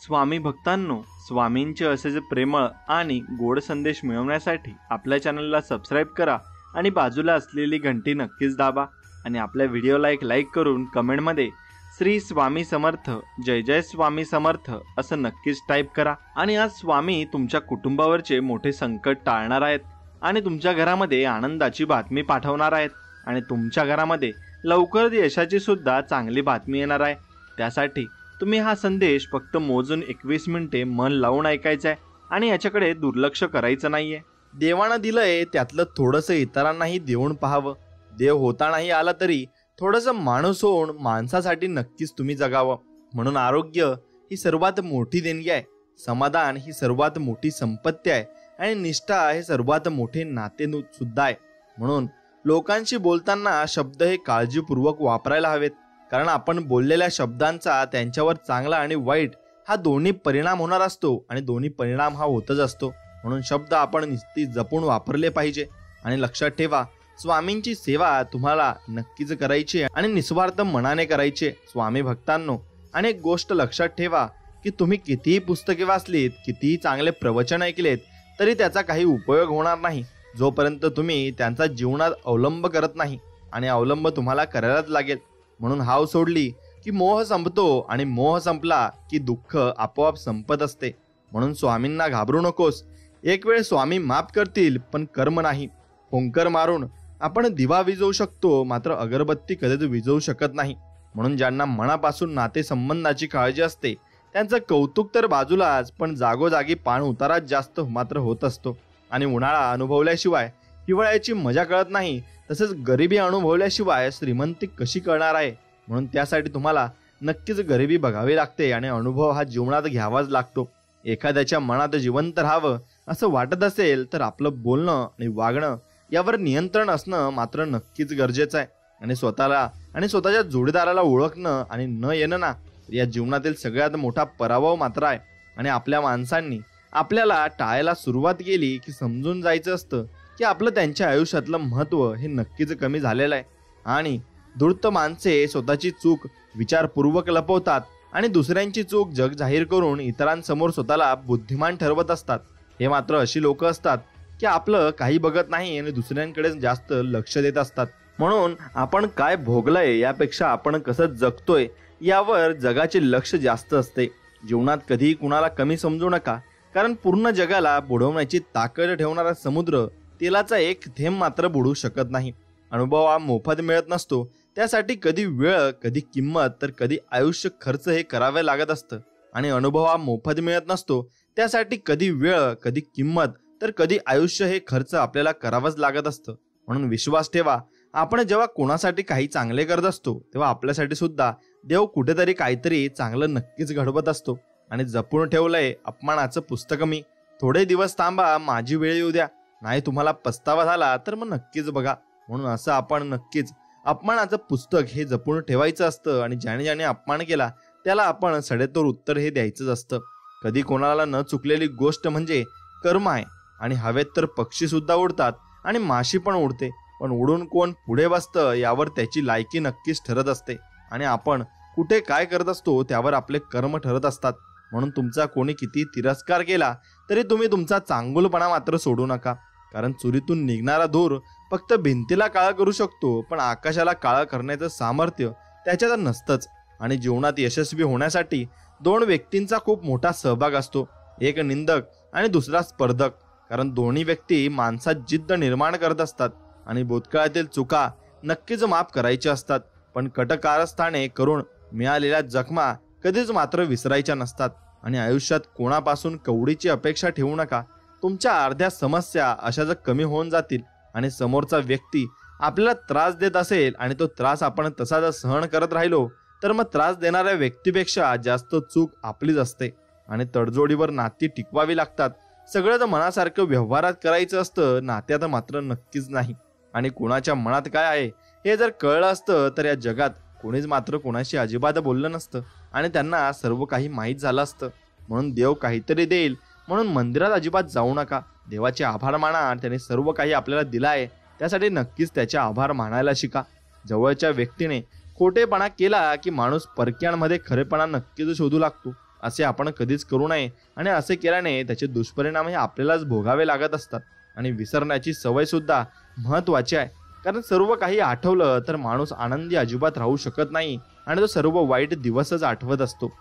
स्वामी भक्तांनो, स्वामींचे असेच प्रेमळ आणि गोड संदेश मिळवण्यासाठी आपल्या चॅनलला सबस्क्राईब करा आणि बाजूला असलेली घंटी नक्कीच दाबा आणि आपल्या व्हिडिओला एक लाईक करून कमेंटमध्ये श्री स्वामी समर्थ, जय जय स्वामी समर्थ असं नक्कीच टाईप करा। आणि आज स्वामी तुमच्या कुटुंबावरचे मोठे संकट टाळणार आहेत आणि तुमच्या घरामध्ये आनंदाची बातमी पाठवणार आहेत आणि तुमच्या घरामध्ये लवकर यशाची सुद्धा चांगली बातमी येणार आहे। त्यासाठी तुम्ही हा संदेश फक्त मोजून 21 मिनिटे मन लावून ऐकायचा आहे आणि याच्याकडे दुर्लक्ष करायचं नाहीये। देवानं दिलंय त्यातलं थोडंसं इतरांनाही देऊन पाहावं। देव होता नाही आला तरी थोडंसं माणूस होऊन माणसासाठी नक्कीच तुम्ही जगावं। म्हणून आरोग्य ही सर्वात मोठी देणगी आहे, समाधान ही सर्वात मोठी संपत्ती आहे आणि निष्ठा हे सर्वात मोठे नाते सुद्धा आहे। म्हणून लोकांशी बोलताना शब्द हे काळजीपूर्वक वापरायला हवेत, कारण आपण बोललेल्या शब्दांचा त्यांच्यावर चांगला आणि वाईट हा दोन्ही परिणाम होणार असतो आणि दोन्ही परिणाम हा होतच असतो। म्हणून शब्द आपण निश्चित जपून वापरले पाहिजे। आणि लक्षात ठेवा, स्वामींची सेवा तुम्हाला नक्कीच करायची आणि निस्वार्थ मनाने करायची। स्वामी भक्तांनो, आणि एक गोष्ट लक्षात ठेवा की तुम्ही कितीही पुस्तके वाचलीत, कितीही चांगले प्रवचन ऐकलेत तरी त्याचा काही उपयोग होणार नाही जोपर्यंत तुम्ही त्यांचा जीवनात अवलंब करत नाही, आणि अवलंब तुम्हाला करायलाच लागेल। म्हणून हाव सोडली की मोह संपतो आणि मोह संपला की दुःख आपोआप संपत असते। म्हणून स्वामींना घाबरू नकोस। एक वेळ स्वामी माफ करतील, पण कर्म नाही। हुंकर मारून आपण दिवा विझवू शकतो, मात्र अगरबत्ती कधीच विझवू शकत नाही। म्हणून ज्यांना मनापासून नातेसंबंधाची काळजी असते त्यांचं कौतुक तर बाजूलाच, पण जागोजागी पाण उताराच जास्त मात्र होत असतो। आणि उन्हाळा अनुभवल्याशिवाय हिवाळ्याची मजा कळत नाही, तसेच गरिबी अनुभवल्याशिवाय श्रीमंती कशी कळणार आहे। म्हणून त्यासाठी तुम्हाला नक्कीच गरिबी बघावी लागते आणि अनुभव हा जीवनात घ्यावाच लागतो। एखाद्याच्या मनात जिवंत राहावं असं वाटत असेल तर आपलं बोलणं आणि वागणं यावर नियंत्रण असणं मात्र नक्कीच गरजेचं आहे। आणि स्वतःला आणि स्वतःच्या जोडीदाराला ओळखणं आणि न येणं ना या जीवनातील सगळ्यात मोठा पराभव मात्र आहे। आणि आपल्या माणसांनी आपल्याला टाळायला सुरुवात केली की समजून जायचं असतं की आपलं त्यांच्या आयुष्यातलं महत्त्व हे नक्कीच कमी झालेलं आहे। आणि धूर्त माणसे स्वतःची चूक विचारपूर्वक लपवतात आणि दुसऱ्यांची चूक जग जाहीर करून इतरांसमोर स्वतःला बुद्धिमान ठरवत असतात। हे मात्र अशी लोक असतात की आपलं काही बघत नाही आणि दुसऱ्यांकडे जास्त लक्ष देत असतात। म्हणून आपण काय भोगलंय यापेक्षा आपण कसं जगतोय यावर जगाचे लक्ष जास्त असते। जीवनात कधीही कुणाला कमी समजू नका, कारण पूर्ण जगाला बुडवण्याची ताकद ठेवणारा समुद्र तेलाचा एक थेंब मात्र बुडवू शकत नाही। अनुभव हा मोफत मिळत नसतो, त्यासाठी कधी वेळ, कधी किंमत तर कधी आयुष्य खर्च हे करावे लागत असतं। आणि अनुभव हा मोफत मिळत नसतो, त्यासाठी कधी वेळ, कधी किंमत तर कधी आयुष्य हे खर्च आपल्याला करावंच लागत असतं। म्हणून विश्वास ठेवा, आपण जेव्हा कोणासाठी काही चांगले करत असतो तेव्हा आपल्यासाठी सुद्धा देव कुठेतरी काहीतरी चांगलं नक्कीच घडवत असतो। आणि जपून ठेवलंय अपमानाचं पुस्तक मी, थोडे दिवस थांबा, माझी वेळ येऊ द्या, नाही तुम्हाला पस्तावा झाला तर मग नक्कीच बघा। म्हणून असं आपण नक्कीच अपमानाचं पुस्तक हे जपून ठेवायचं असतं आणि ज्याने ज्याने अपमान केला त्याला आपण सडेतोड उत्तर हे द्यायचंच असतं। कधी कोणाला न चुकलेली गोष्ट म्हणजे कर्म आहे। आणि हवेत तर पक्षी सुद्धा उडतात आणि माशी पण उडते, पण उडून कोण पुढे बसतं यावर त्याची लायकी नक्कीच ठरत असते। आणि आपण कुठे काय करत असतो त्यावर आपले कर्म ठरत असतात। म्हणून तुमचा कोणी किती तिरस्कार केला तरी तुम्ही तुमचा चांगुलपणा मात्र सोडू नका, कारण चुरीतून निघणारा धूर फक्त भिंतीला काळा करू शकतो, पण आकाशाला काळा करण्याचं सामर्थ्य त्याच्यात नसतंच। आणि जीवनात यशस्वी होण्यासाठी दोन व्यक्तींचा खूप मोठा सहभाग असतो, एक निंदक आणि दुसरा स्पर्धक, कारण दोन्ही व्यक्ती माणसात जिद्द निर्माण करत असतात आणि भूतकाळातील चुका नक्कीच माफ करायच्या असतात, पण कटकारस्थाने करून मिळालेल्या जखमा कधीच मात्र विसरायच्या नसतात। आणि आयुष्यात कोणापासून कवडीची अपेक्षा ठेवू नका, तुमच्या अर्ध्या समस्या अशा जर कमी होऊन जातील आणि समोरचा व्यक्ती आपल्याला त्रास देत असेल आणि तो त्रास आपण तसा जर सहन करत राहिलो तर मग त्रास देणाऱ्या व्यक्तीपेक्षा जास्त चूक आपलीच असते। आणि तडजोडीवर नाती टिकवावी लागतात। सगळं जर मनासारखं व्यवहारात करायचं असतं, नात्यात मात्र नक्कीच नाही। आणि कोणाच्या मनात काय आहे हे जर कळलं असतं तर या जगात कोणीच मात्र कोणाशी अजिबात बोललं नसतं आणि त्यांना सर्व काही माहीत झालं असतं। म्हणून देव काहीतरी देईल म्हणून मंदिरात अजिबात जाऊ नका, देवाचे आभार माना, त्याने सर्व काही आपल्याला दिलं आहे त्यासाठी नक्कीच त्याचे आभार मानायला शिका। जवळच्या व्यक्तीने खोटेपणा केला की माणूस परक्यांमध्ये खरेपणा नक्कीच शोधू लागतो असे आपण कधीच करू नये आणि असे केल्याने त्याचे दुष्परिणाम हे आपल्यालाच भोगावे लागत असतात. आणि विसरण्याची सवय सुद्धा महत्त्वाची आहे, कारण सर्व काही आठवलं तर माणूस आनंदी अजिबात राहू शकत नाही आणि तो सर्व वाईट दिवसच आठवत असतो.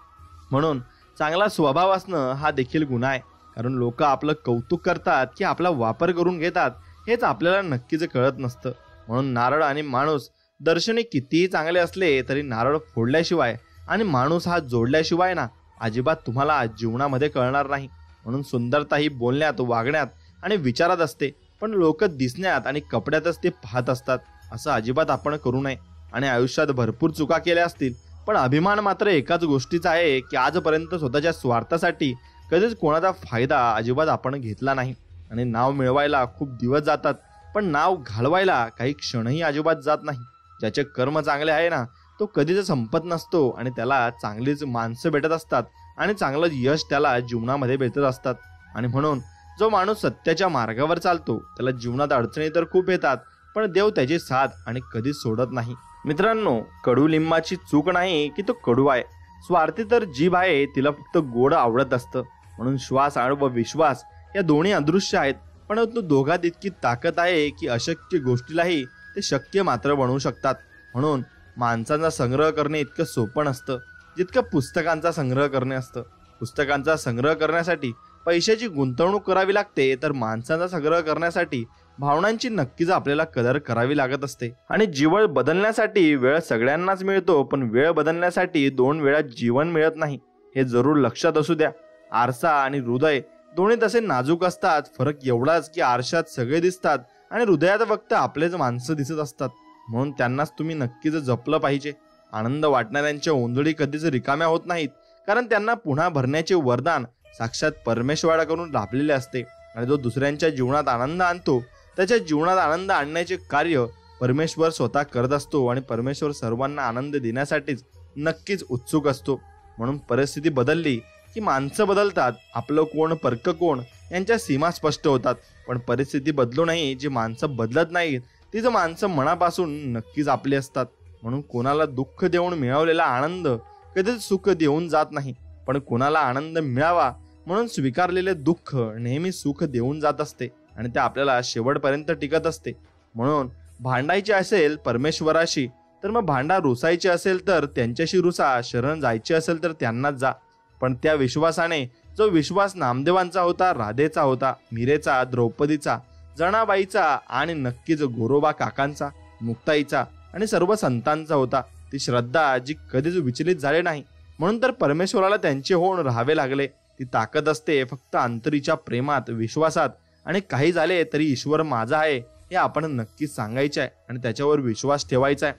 म्हणून चांगला स्वभाव असणं हा देखील गुन्हा आहे, कारण लोक आपलं कौतुक करतात की आपला वापर करून घेतात हेच आपल्याला नक्कीच कळत नसतं. म्हणून नारळ आणि माणूस दर्शनी कितीही चांगले असले तरी नारळ फोडल्याशिवाय आणि माणूस हा जोडल्याशिवाय ना अजिबात तुम्हाला जीवनामध्ये कळणार नाही. म्हणून सुंदरता ही बोलण्यात, वागण्यात आणि विचारात असते, पण लोक दिसण्यात आणि कपड्यातच ते पाहत असतात. असं अजिबात आपण करू नये. आणि आयुष्यात भरपूर चुका केल्या असतील, पण अभिमान मात्र एकाच गोष्टीचा आहे की आजपर्यंत स्वतःच्या स्वार्थासाठी कधीच कोणाचा फायदा अजिबात आपण घेतला नाही. आणि नाव मिळवायला खूप दिवस जातात, पण नाव घालवायला काही क्षणही अजिबात जात नाही. ज्याचे कर्म चांगले आहे ना तो कधीच संपत नसतो आणि त्याला चांगलीच माणसं भेटत असतात आणि चांगलं यश त्याला जीवनामध्ये भेटत असतात. आणि म्हणून जो माणूस सत्याच्या मार्गावर चालतो त्याला जीवनात अडचणी तर खूप येतात, पण देव त्याची साथ आणि कधीच सोडत नाही. मित्रांनो, कडुलिंबाची चूक नाही की तो कडू आहे, स्वार्थी तर जीभ आहे, तिला फक्त गोड आवडत असतं. म्हणून श्वास व विश्वास या दोन्ही अदृश्य आहेत, परंतु दोघात इतकी ताकद आहे की अशक्य गोष्टीलाही ते शक्य मात्र बनवू शकतात. म्हणून माणसांचा संग्रह करणे इतकं सोपं नसतं जितकं पुस्तकांचा संग्रह करणे असतं. पुस्तकांचा संग्रह करण्यासाठी पैशाची गुंतवणूक करावी लागते, तर माणसांचा संग्रह करण्यासाठी भावनांची नक्कीच आपल्याला कदर करावी लागत असते. आणि जीवन बदलण्यासाठी वेळ सगळ्यांनाच मिळतो, पण वेळ बदलण्यासाठी 2 वेळा जीवन मिळत नाही, हे जरूर लक्षात असू द्या. आरसा आणि हृदय दोन्ही तसे नाजूक असतात. फरक एवढाच की आरशात सगळे दिसतात आणि हृदयात फक्त आपलेच माणसं दिसत असतात. म्हणून त्यांनाच तुम्ही नक्कीच जपलं पाहिजे. आनंद वाटणाऱ्यांच्या ओंजळी कधीच रिकाम्या होत नाहीत, कारण त्यांना पुन्हा भरण्याचे वरदान साक्षात परमेश्वराकडून लाभलेले असते. आणि जो दुसऱ्यांच्या जीवनात आनंद आणतो त्याच्या जीवनात आनंद आणण्याचे कार्य परमेश्वर स्वतः करत असतो. आणि परमेश्वर सर्वांना आनंद देण्यासाठीच नक्कीच उत्सुक असतो. म्हणून परिस्थिती बदलली की माणसं बदलतात. आपलं कोण परक कोण यांच्या सीमा स्पष्ट होतात, पण परिस्थिती बदलू नये जी माणसं बदलत नाहीत तीच माणसं मनापासून नक्कीच आपली असतात. म्हणून कोणाला दुःख देऊन मिळवलेला आनंद कधीच सुख देऊन जात नाही, पण कोणाला आनंद मिळावा म्हणून स्वीकारलेले दुःख नेहमी सुख देऊन जात असते आणि ते आपल्याला शेवटपर्यंत टिकत असते. म्हणून भांडायचे असेल परमेश्वराशी तर मग भांडा, रुसायचे असेल तर त्यांच्याशी रुसा, शरण जायचे असेल तर त्यांनाच जा. पण त्या विश्वासाने, जो विश्वास नामदेवांचा होता, राधेचा होता, मीरेचा, द्रौपदीचा, जनाबाईचा आणि नक्कीच गोरोबा काकांचा, मुक्ताईचा आणि सर्व संतांचा होता, ती श्रद्धा जी कधीच विचलित झाली नाही. म्हणून तर परमेश्वराला त्यांचे होऊन राहावे लागले. ती ताकद असते फक्त अंतरीच्या प्रेमात, विश्वासात. आणि काही झाले तरी ईश्वर माझा आहे हे आपण नक्कीच सांगायचे आहे आणि त्याच्यावर विश्वास ठेवायचा आहे.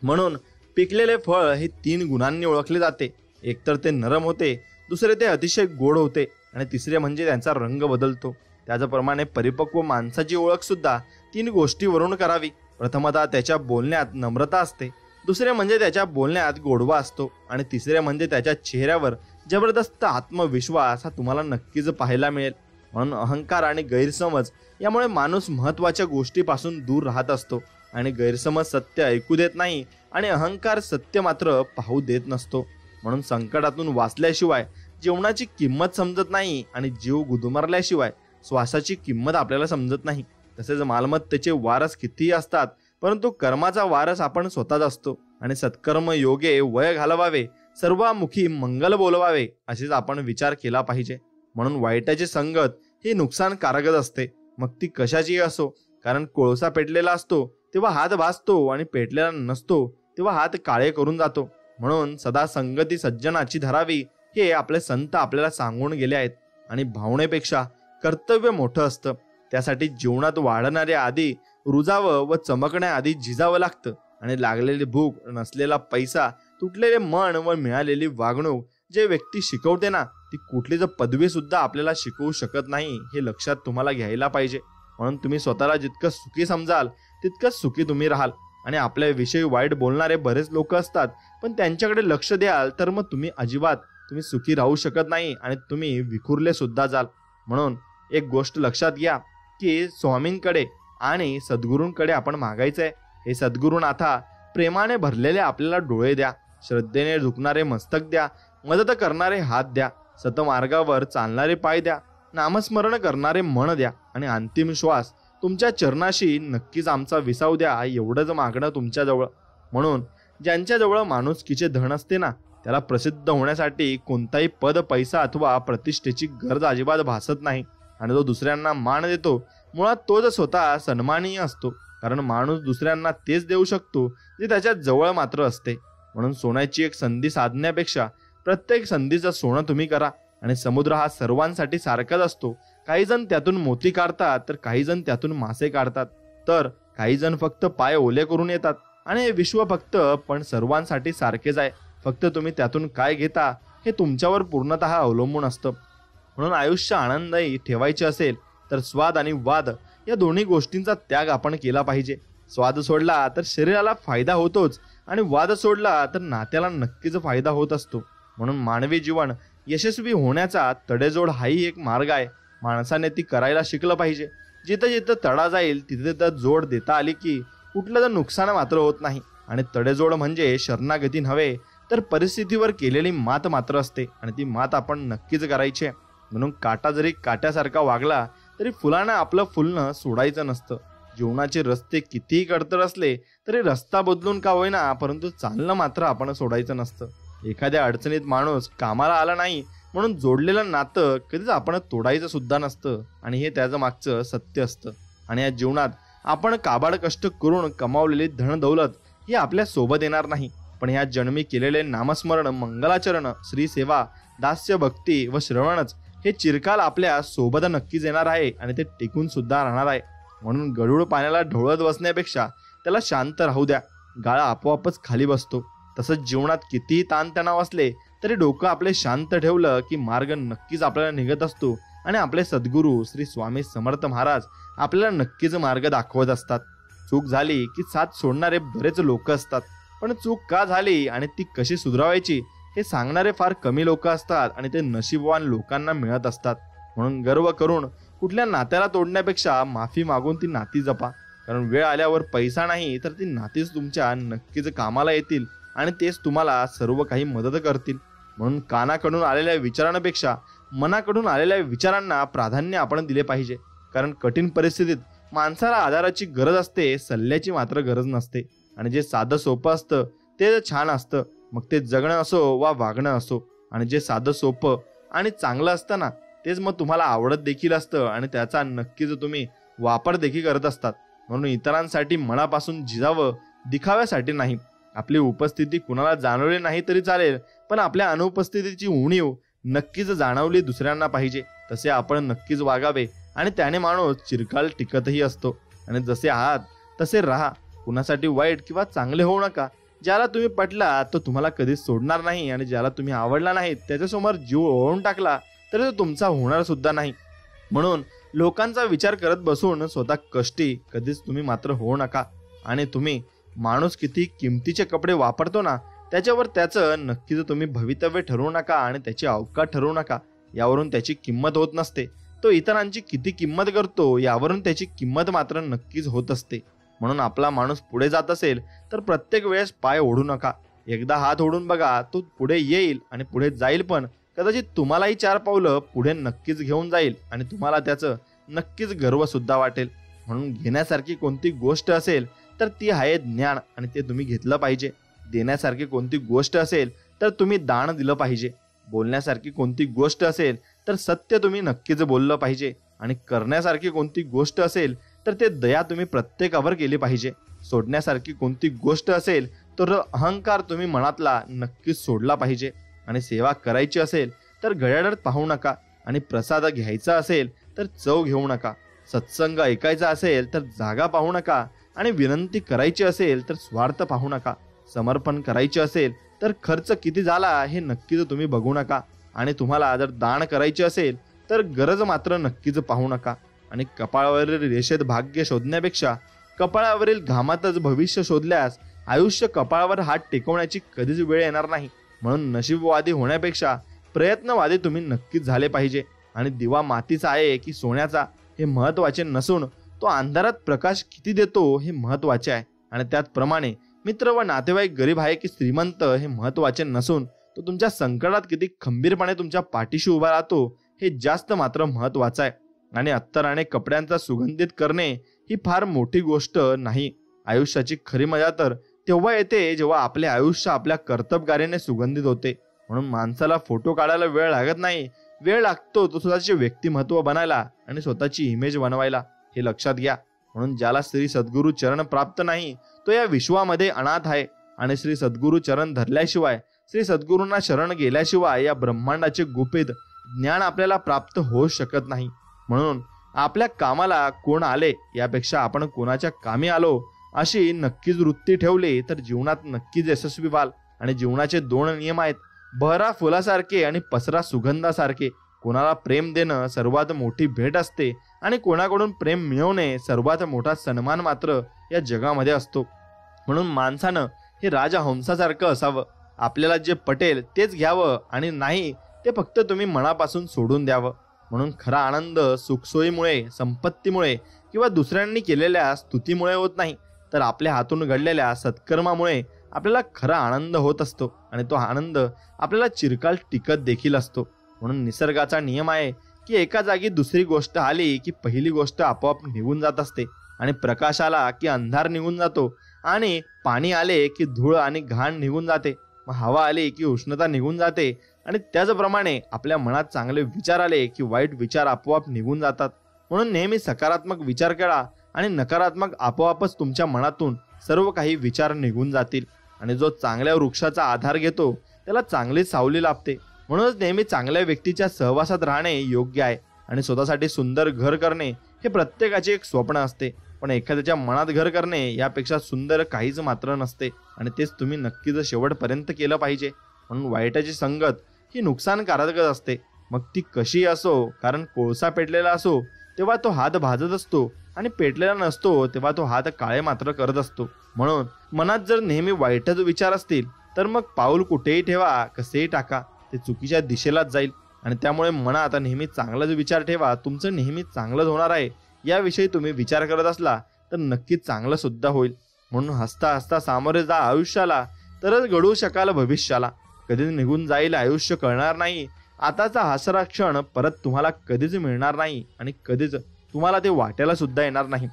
म्हणून पिकलेले फळ हे 3 गुणांनी ओळखले जाते. एकतर ते नरम होते, दुसरे ते अतिशय गोड होते आणि तिसरे म्हणजे त्यांचा रंग बदलतो. त्याचप्रमाणे परिपक्व माणसाची ओळख सुद्धा 3 गोष्टीवरून करावी. प्रथमतः त्याच्या बोलण्यात नम्रता असते, दुसरे म्हणजे त्याच्या बोलण्यात गोडवा असतो आणि तिसरे म्हणजे त्याच्या चेहऱ्यावर जबरदस्त आत्मविश्वास हा तुम्हाला नक्कीच पाहायला मिळेल. म्हणून अहंकार आणि गैरसमज यामुळे माणूस महत्त्वाच्या गोष्टीपासून दूर राहत असतो आणि गैरसमज सत्य ऐकू देत नाही आणि अहंकार सत्य मात्र पाहू देत नसतो. म्हणून संकटातून वाचल्याशिवाय जीवनाची किंमत समजत नाही आणि जीव गुदमरल्याशिवाय श्वासाची किंमत आपल्याला समजत नाही. तसेच मालमत्तेचे वारस कितीही असतात, परंतु कर्माचा वारस आपण स्वतःच असतो. आणि सत्कर्म योगे वय घालवावे, सर्वामुखी मंगल बोलवावे असेच आपण विचार केला पाहिजे. म्हणून वाईटाची संगत ही नुकसानकारकच असते, मग ती कशाचीही असो. कारण कोळसा पेटलेला असतो तेव्हा हात भाजतो आणि पेटलेला नसतो तेव्हा हात काळे करून जातो. म्हणून सदा संगती सज्जनाची धरावी हे आपले संत आपल्याला सांगून गेले आहेत. आणि भावनेपेक्षा कर्तव्य मोठं असतं. त्यासाठी जीवनात वाढणाऱ्या आधी रुजावं व चमकण्याआधी झिजावं लागतं. आणि लागलेली भूक, नसलेला पैसा, तुटलेले मन व मिळालेली वागणूक जे व्यक्ती शिकवते ना, ती कुठलीच पदवी सुद्धा आपल्याला शिकवू शकत नाही, हे लक्षात तुम्हाला घ्यायला पाहिजे. म्हणून तुम्ही स्वतःला जितकं सुखी समजाल तितकंच सुखी तुम्ही राहाल. आणि आपल्याविषयी वाईट बोलणारे बरेच लोक असतात, पण त्यांच्याकडे लक्ष द्याल तर मग तुम्ही सुखी राहू शकत नाही आणि तुम्ही विखुरले सुद्धा जाल. म्हणून एक गोष्ट लक्षात घ्या की स्वामींकडे आणि सद्गुरूंकडे आपण मागायचंय. हे सद्गुरूनाथा प्रेमाने भरलेले आपल्याला डोळे द्या, श्रद्धेने झुकणारे मस्तक द्या, मदत करणारे हात द्या, सतमार्गावर चालणारे पाय द्या, नामस्मरण करणारे मन द्या आणि अंतिम श्वास तुमच्या चरणाशी नक्कीच आमचा विसाव द्या, एवढंच मागणं तुमच्याजवळ. म्हणून ज्यांच्याजवळ माणुसकीचे धन असते ना, त्याला प्रसिद्ध होण्यासाठी कोणताही पद, पैसा अथवा प्रतिष्ठेची गरज अजिबात भासत नाही. आणि जो दुसऱ्यांना मान देतो मुळात तोच स्वतः सन्माननीय असतो. कारण माणूस दुसऱ्यांना तेच देऊ शकतो जे त्याच्या जवळ मात्र असते. म्हणून सोन्याची एक संधी साधण्यापेक्षा प्रत्येक संधीचं सोनं तुम्ही करा. आणि समुद्र हा सर्वांसाठी सारखाच असतो. काही जण त्यातून मोती काढतात, तर काही जण त्यातून मासे काढतात, तर काही जण फक्त पाय ओले करून येतात. आणि हे विश्व फक्त पण सर्वांसाठी सारखेच आहे. फक्त तुम्ही त्यातून काय घेता हे तुमच्यावर पूर्णतः अवलंबून असतं. म्हणून आयुष्य आनंदही ठेवायचे असेल तर स्वाद आणि वाद या दोन्ही गोष्टींचा त्याग आपण केला पाहिजे. स्वाद सोडला तर शरीराला फायदा होतोच आणि वाद सोडला तर नात्याला नक्कीच फायदा होत असतो. म्हणून मानवी जीवन यशस्वी होण्याचा तडेजोड हाही एक मार्ग आहे. माणसाने ती करायला शिकलं पाहिजे. जिथं जिथं तडा जाईल तिथे तिथं जोड देता आली की कुठलं नुकसान मात्र होत नाही. आणि तडेजोड म्हणजे शरणागती नव्हे तर परिस्थितीवर केलेली मात मात्र असते. आणि ती मात आपण नक्कीच करायची आहे. म्हणून काटा जरी काट्यासारखा वागला तरी फुलानं आपलं फुलणं सोडायचं नसतं. जीवनाचे रस्ते कितीही कडतर असले तरी रस्ता बदलून का होईना परंतु चालणं मात्र आपण सोडायचं नसतं. एखाद्या अडचणीत माणूस कामाला आला नाही म्हणून जोडलेलं नातं कधीच आपण तोडायचं सुद्धा नसतं. आणि हे त्याचं मागचं सत्य असतं. आणि या जीवनात आपण काबाड कष्ट करून कमावलेली धन दौलत ही आपल्या सोबत येणार नाही. पण ह्या जन्मी केलेले नामस्मरण, मंगलाचरण, श्री सेवा, दास्य भक्ती व श्रवणच हे चिरकाल आपल्या सोबत नक्कीच येणार आहे आणि ते टिकून सुद्धा राहणार आहे. म्हणून गरुड पाण्याला ढवळत बसण्यापेक्षा त्याला शांत राहू द्या. गाळा आपोआपच खाली बसतो. तसंच जीवनात कितीही ताणतणाव असले तरी डोकं आपले शांत ठेवलं की मार्ग नक्कीच आपल्याला निघत असतो. आणि आपले सद्गुरू श्री स्वामी समर्थ महाराज आपल्याला नक्कीच मार्ग दाखवत असतात. चूक झाली की साथ सोडणारे बरेच लोक असतात, पण चूक का झाली आणि ती कशी सुधारायची हे सांगणारे फार कमी लोक असतात आणि ते नशीबवान लोकांना मिळत असतात. म्हणून गर्व करून कुठल्या नात्याला तोडण्यापेक्षा माफी मागून ती नाती जपा. कारण वेळ आल्यावर पैसा नाही तर ती नातीच तुमच्या नक्कीच कामाला येतील आणि तेच तुम्हाला सर्व काही मदत करतील. म्हणून कानाकडून आलेल्या विचारांपेक्षा मनाकडून आलेल्या विचारांना प्राधान्य आपण दिले पाहिजे. कारण कठीण परिस्थितीत माणसाला आधाराची गरज असते, सल्ल्याची मात्र गरज नसते. आणि जे साधं सोपं असतं ते छान असतं, मग ते जगणं असो वा वागणं असो. आणि जे साधं सोपं आणि चांगलं असतं ना तेच मग तुम्हाला आवडत देखील असतं आणि त्याचा नक्कीच तुम्ही वापर देखील करत असतात. म्हणून इतरांसाठी मनापासून झिजावं, दिखाव्यासाठी नाही. आपली उपस्थिती कुणाला जाणवली नाही तरी चालेल, पण आपल्या अनुपस्थितीची उणीव नक्कीच जाणवली दुसऱ्यांना पाहिजे. तसे आपण नक्कीच वागावे आणि त्याने माणूस चिरकाल टिकतही असतो. आणि जसे आहात तसे राहा. कुणासाठी वाईट किंवा चांगले होऊ नका. ज्याला तुम्ही पटला तो तुम्हाला कधीच सोडणार नाही आणि ज्याला तुम्ही आवडला नाही त्याच्यासमोर जीव ओळून टाकला तरी तो तुमचा होणार सुद्धा नाही. म्हणून लोकांचा विचार करत बसून स्वतः कष्टी कधीच तुम्ही मात्र होऊ नका. आणि तुम्ही माणूस किती किमतीचे कपडे वापरतो ना त्याच्यावर त्याचं नक्कीच तुम्ही भवितव्य ठरवू नका आणि त्याची अवकाश ठरवू नका. यावरून त्याची किंमत होत नसते. तो इतरांची किती किंमत करतो यावरून त्याची किंमत मात्र नक्कीच होत असते. म्हणून आपला माणूस पुढे जात असेल तर प्रत्येक वेळेस पाय ओढू नका. एकदा हात ओढून बघा, तो पुढे येईल आणि पुढे जाईल, पण कदाचित तुम्हालाही 4 पावलं पुढे नक्कीच घेऊन जाईल आणि तुम्हाला त्याचं नक्कीच गर्व सुद्धा वाटेल. म्हणून घेण्यासारखी कोणती गोष्ट असेल तर ती आहे ज्ञान आणि ते तुम्ही घेतलं पाहिजे. देण्यासारखी कोणती गोष्ट असेल तर तुम्ही दान दिलं पाहिजे. बोलण्यासारखी कोणती गोष्ट असेल तर सत्य तुम्ही नक्कीच बोललं पाहिजे. आणि करण्यासारखी कोणती गोष्ट असेल तर ते दया तुम्ही प्रत्येकावर केली पाहिजे. सोडण्यासारखी कोणती गोष्ट असेल तर अहंकार तुम्ही मनातला नक्कीच सोडला पाहिजे. आणि सेवा करायची असेल तर घड्याळात पाहू नका. आणि प्रसाद घ्यायचा असेल तर चव घेऊ नका. सत्संग ऐकायचा असेल तर जागा पाहू नका. आणि विनंती करायची असेल तर स्वार्थ पाहू नका. समर्पण करायचे असेल तर खर्च किती झाला हे नक्कीच तुम्ही बघू नका. आणि तुम्हाला जर दान करायचे असेल तर गरज मात्र नक्कीच पाहू नका. आणि कपाळावरील रेषेत भाग्य शोधण्यापेक्षा कपाळावरील घामातच भविष्य शोधल्यास आयुष्य कपाळावर हात टेकवण्याची कधीच वेळ येणार नाही. म्हणून नशीबवादी होण्यापेक्षा प्रयत्नवादी तुम्ही नक्कीच झाले पाहिजे. आणि दिवा मातीचा आहे की सोन्याचा हे महत्त्वाचे नसून तो अंधारात प्रकाश किती देतो हे महत्त्वाचे आहे. आणि त्याचप्रमाणे मित्र व नातेवाईक गरीब आहे की श्रीमंत हे महत्त्वाचे नसून तो तुमच्या संकटात किती खंबीरपणे तुमच्या पाठीशी उभा राहतो हे जास्त मात्र महत्वाचं आहे. आणि अत्तर आणि कपड्यांचा सुगंधित करणे ही फार मोठी गोष्ट नाही. आयुष्याची खरी मजा तर तेव्हा येते जेव्हा आपले आयुष्य आपल्या कर्तबगारीने सुगंधित होते. म्हणून माणसाला फोटो काढायला वेळ लागत नाही, वेळ लागतो तो स्वतःचे व्यक्तिमत्व बनायला आणि स्वतःची इमेज बनवायला, हे लक्षात घ्या. म्हणून ज्याला श्री सद्गुरु चरण प्राप्त नाही तो या विश्वामध्ये अनाथ आहे. आणि श्री सद्गुरु चरण धरल्याशिवाय, श्री सद्गुरूंना शरण गेल्याशिवाय या ब्रह्मांडाचे गुपित ज्ञान आपल्याला प्राप्त होऊ शकत नाही. म्हणून आपल्या कामाला कोण आले यापेक्षा आपण कोणाच्या कामी आलो अशी नक्कीच वृत्ती ठेवली तर जीवनात नक्कीच यशस्वी व्हाल. आणि जीवनाचे 2 नियम आहेत, बहरा फुलासारखे आणि पसरा सुगंधासारखे. कोणाला प्रेम देणं सर्वात मोठी भेट असते आणि कोणाकडून प्रेम मिळवणे सर्वात मोठा सन्मान मात्र या जगामध्ये असतो. म्हणून माणसानं हे राजहंसासारखं असावं. आपल्याला जे पटेल तेच घ्यावं आणि नाही ते फक्त तुम्ही मनापासून सोडून द्यावं. म्हणून खरा आनंद सुखसोयीमुळे, संपत्तीमुळे किंवा दुसऱ्यांनी केलेल्या स्तुतीमुळे होत नाही, तर आपल्या हातून घडलेल्या सत्कर्मामुळे आपल्याला खरा आनंद होत असतो. आणि तो आनंद आपल्याला चिरकाल टिकत देखील असतो. म्हणून निसर्गाचा नियम आहे की एका जागी दुसरी गोष्ट आली की पहिली गोष्ट आपोआप निघून जात असते. आणि प्रकाश आला की अंधार निघून जातो. आणि पाणी आले की धूळ आणि घाण निघून जाते. मग हवा आली की उष्णता निघून जाते. आणि त्याचप्रमाणे आपल्या मनात चांगले विचार आले की वाईट विचार आपोआप निघून जातात. म्हणून नेहमी सकारात्मक विचार करा आणि नकारात्मक आपोआपच तुमच्या मनातून सर्व काही विचार निघून जातील. आणि जो चांगल्या वृक्षाचा आधार घेतो त्याला चांगली सावली लाभते. म्हणूनच नेहमी चांगल्या व्यक्तीच्या सहवासात राहणे योग्य आहे. आणि स्वतःसाठी सुंदर घर करणे हे प्रत्येकाचे एक स्वप्न असते, पण एखाद्याच्या मनात घर करणे यापेक्षा सुंदर काहीच मात्र नसते. आणि तेच तुम्ही नक्कीच शेवटपर्यंत केलं पाहिजे. म्हणून वाईटाची संगत ही नुकसानकारकच असते, मग ती कशी असो. कारण कोळसा पेटलेला असो तेव्हा तो हात भाजत असतो आणि पेटलेला नसतो तेव्हा तो हात काळे मात्र करत असतो. म्हणून मनात जर नेहमी वाईटच विचार असतील तर मग पाऊल कुठेही ठेवा, कसेही टाका, ते चुकीच्या दिशेलाच जाईल. आणि त्यामुळे मनात नेहमी चांगलाच विचार ठेवा. तुमचं नेहमी चांगलंच होणार आहे याविषयी तुम्ही विचार करत असला तर नक्कीच चांगलं सुद्धा होईल. म्हणून हसता हसता सामोरे जा आयुष्याला, तरच घडवू शकाल भविष्याला. कधीच निघून जाईल आयुष्य कळणार नाही. आताचा हसरा क्षण परत तुम्हाला कधीच मिळणार नाही आणि कधीच तुम्हाला ते वाटायला सुद्धा येणार नाही.